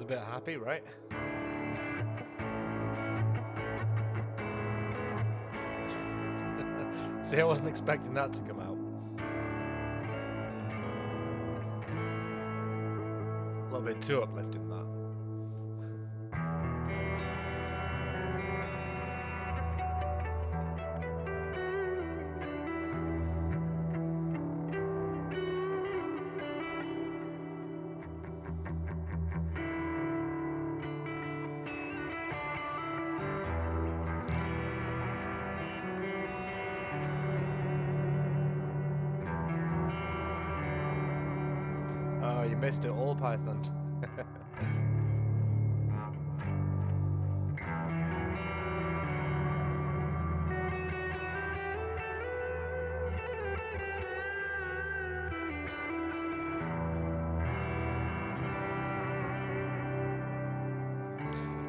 It's a bit happy, right? See, I wasn't expecting that to come out. A little bit too uplifting, that. Oh, you missed it all, Python.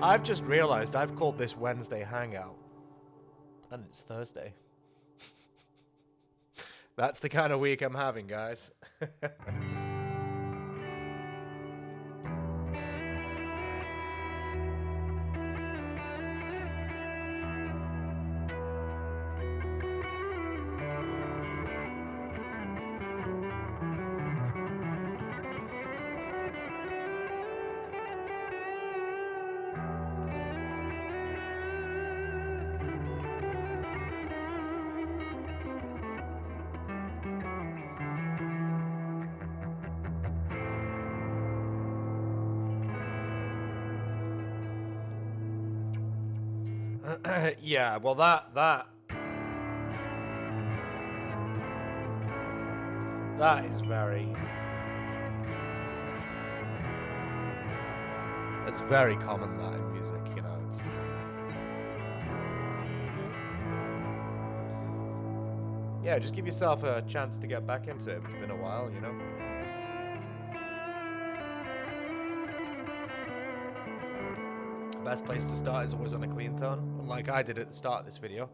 I've just realized I've called this Wednesday Hangout. And it's Thursday. That's the kind of week I'm having, guys. Yeah, well that is very... It's very common, that, in music, you know, it's... Yeah, just give yourself a chance to get back into it. It's been a while, you know? Best place to start is always on a clean tone, unlike I did at the start of this video.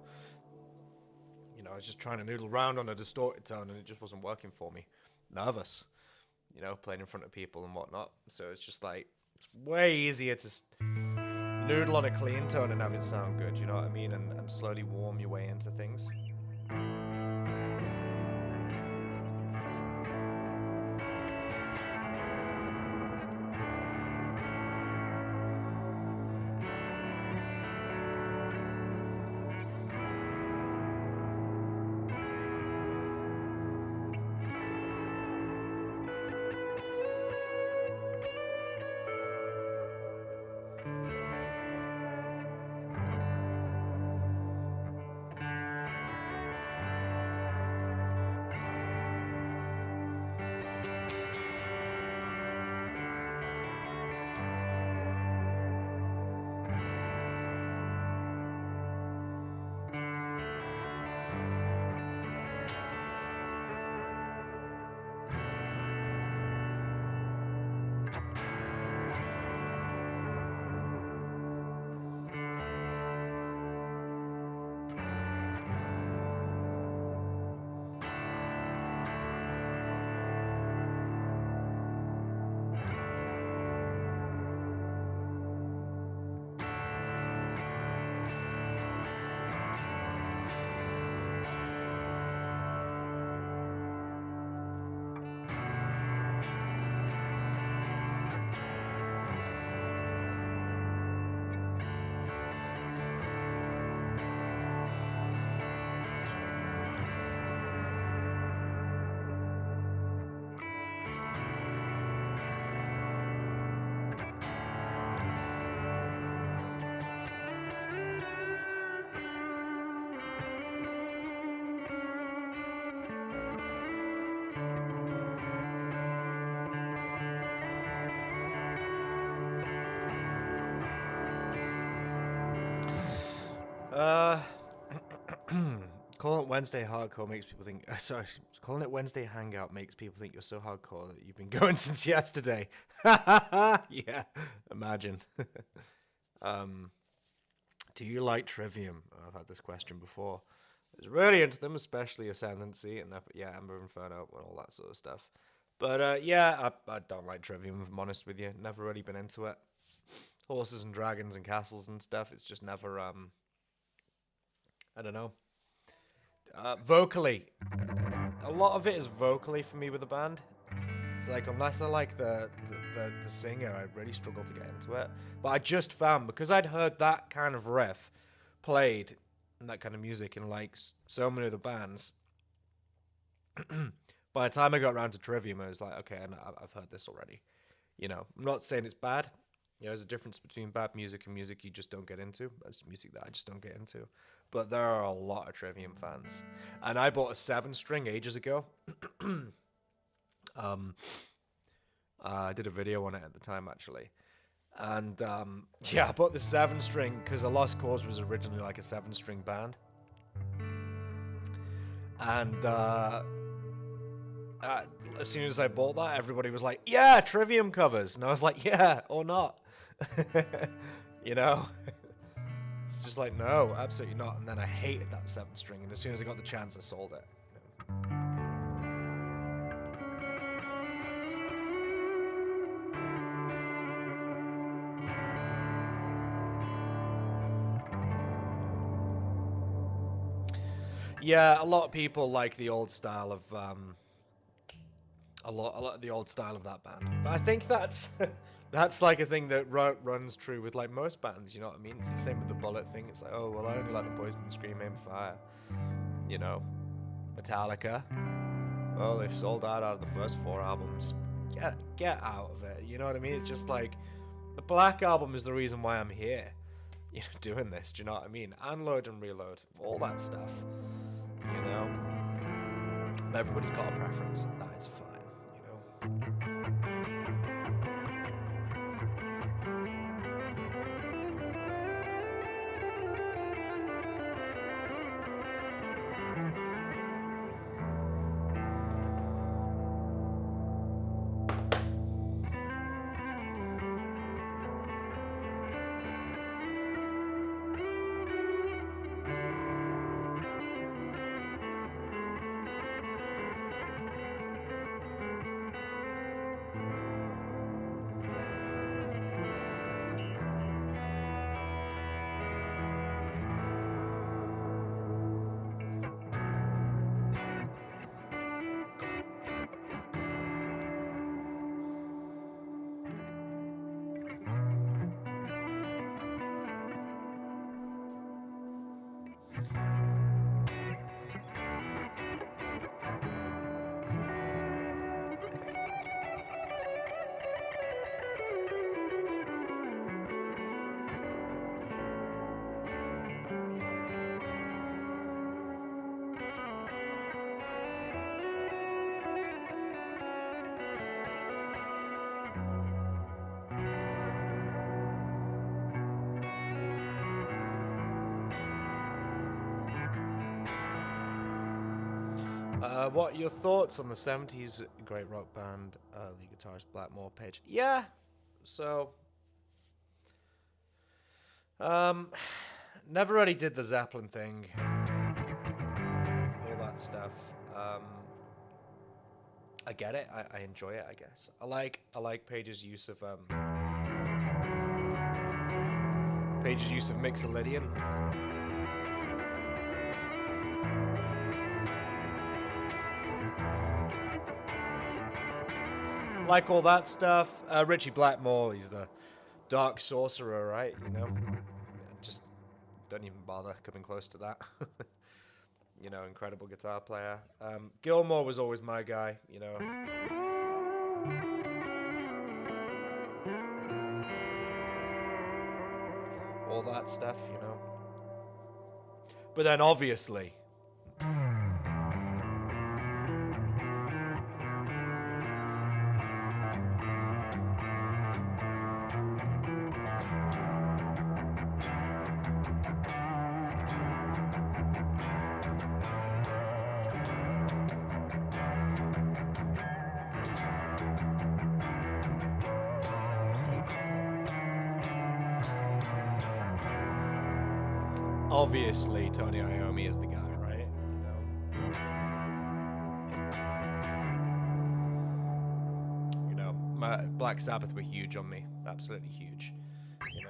You know, I was just trying to noodle around on a distorted tone and it just wasn't working for me. Nervous, you know, playing in front of people and whatnot. So it's just like, it's way easier to noodle on a clean tone and have it sound good, you know what I mean? And slowly warm your way into things. Calling it Wednesday hardcore makes people think... sorry, calling it Wednesday hangout makes people think you're so hardcore that you've been going since yesterday. Yeah, imagine. Do you like Trivium? I've had this question before. I was really into them, especially Ascendancy and yeah, Ember Inferno and all that sort of stuff. But yeah, I don't like Trivium, if I'm honest with you. Never really been into it. Horses and dragons and castles and stuff. It's just never I don't know. Vocally, a lot of it is vocally for me with the band. It's like unless I like the singer, I really struggle to get into it. But I just found because I'd heard that kind of riff played and that kind of music in like so many of the bands. By the time I got around to Trivium, I was like, okay, I've heard this already. You know, I'm not saying it's bad. You know, there's a difference between bad music and music you just don't get into. That's music that I just don't get into. But there are a lot of Trivium fans. And I bought a 7-string ages ago. I did a video on it at the time, actually. And yeah, I bought the 7-string because The Lost Cause was originally like a 7-string band. And as soon as I bought that, everybody was like, yeah, Trivium covers. And I was like, yeah, or not. You know? It's just like, no, absolutely not. And then I hated that 7-string. And as soon as I got the chance, I sold it. Yeah, a lot of people like the old style of a lot of the old style of that band. But I think that's that's like a thing that runs true with like most bands. You know what I mean? It's the same with the Bullet thing. It's like, oh well, I only like the Poison, Scream, Aim, Fire. You know, Metallica. Well, they've sold out of the first 4 albums. Get out of it. You know what I mean? It's just like the Black Album is the reason why I'm here. You know, doing this. Do you know what I mean? Unload and reload, all that stuff. You know, everybody's got a preference, and that is fine. You know. What are your thoughts on the 70s great rock band, lead guitarist Blackmore Page? Yeah, so never really did the Zeppelin thing, all that stuff. I get it. I enjoy it. I guess I like Page's use of Mixolydian. Like all that stuff. Richie Blackmore, he's the dark sorcerer, right? You know, just don't even bother coming close to that. You know, incredible guitar player. Gilmour was always my guy, you know. All that stuff, you know. But then obviously, Tony Iommi is the guy, right? You know. Black Sabbath were huge on me, absolutely huge. You know,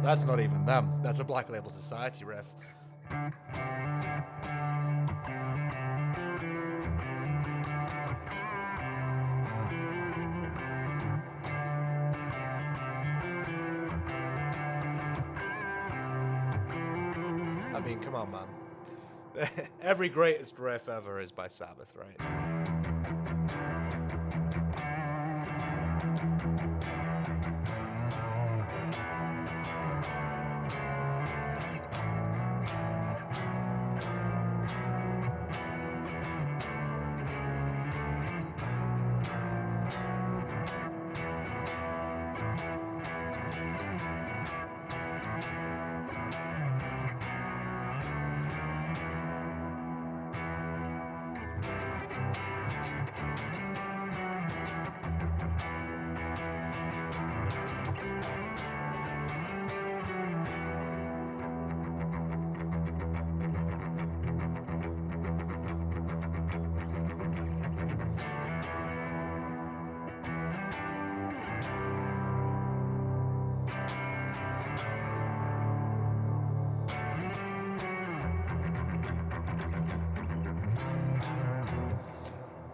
that's not even them. That's a Black Label Society riff. I mean, come on, man. Every greatest riff ever is by Sabbath, right?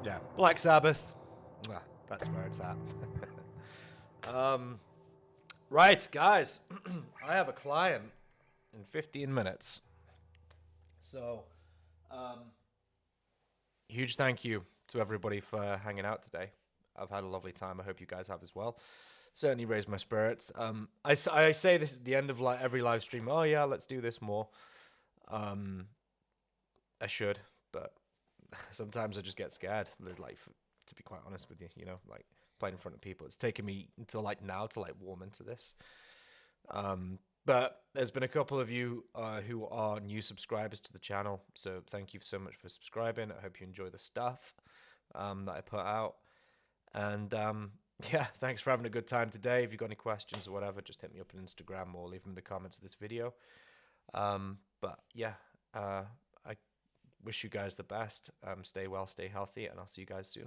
Yeah, Black Sabbath. That's where it's at. Right, guys. I have a client in 15 minutes. So, huge thank you to everybody for hanging out today. I've had a lovely time. I hope you guys have as well. Certainly raised my spirits. I say this at the end of every live stream. Oh yeah, let's do this more. I should, but sometimes I just get scared. Like, to be quite honest with you, you know, like playing in front of people. It's taken me until like now to like warm into this. But there's been a couple of you who are new subscribers to the channel, so thank you so much for subscribing. I hope you enjoy the stuff that I put out. And yeah, thanks for having a good time today. If you've got any questions or whatever, just hit me up on Instagram or leave them in the comments of this video. But yeah, I wish you guys the best. Stay well, stay healthy, and I'll see you guys soon.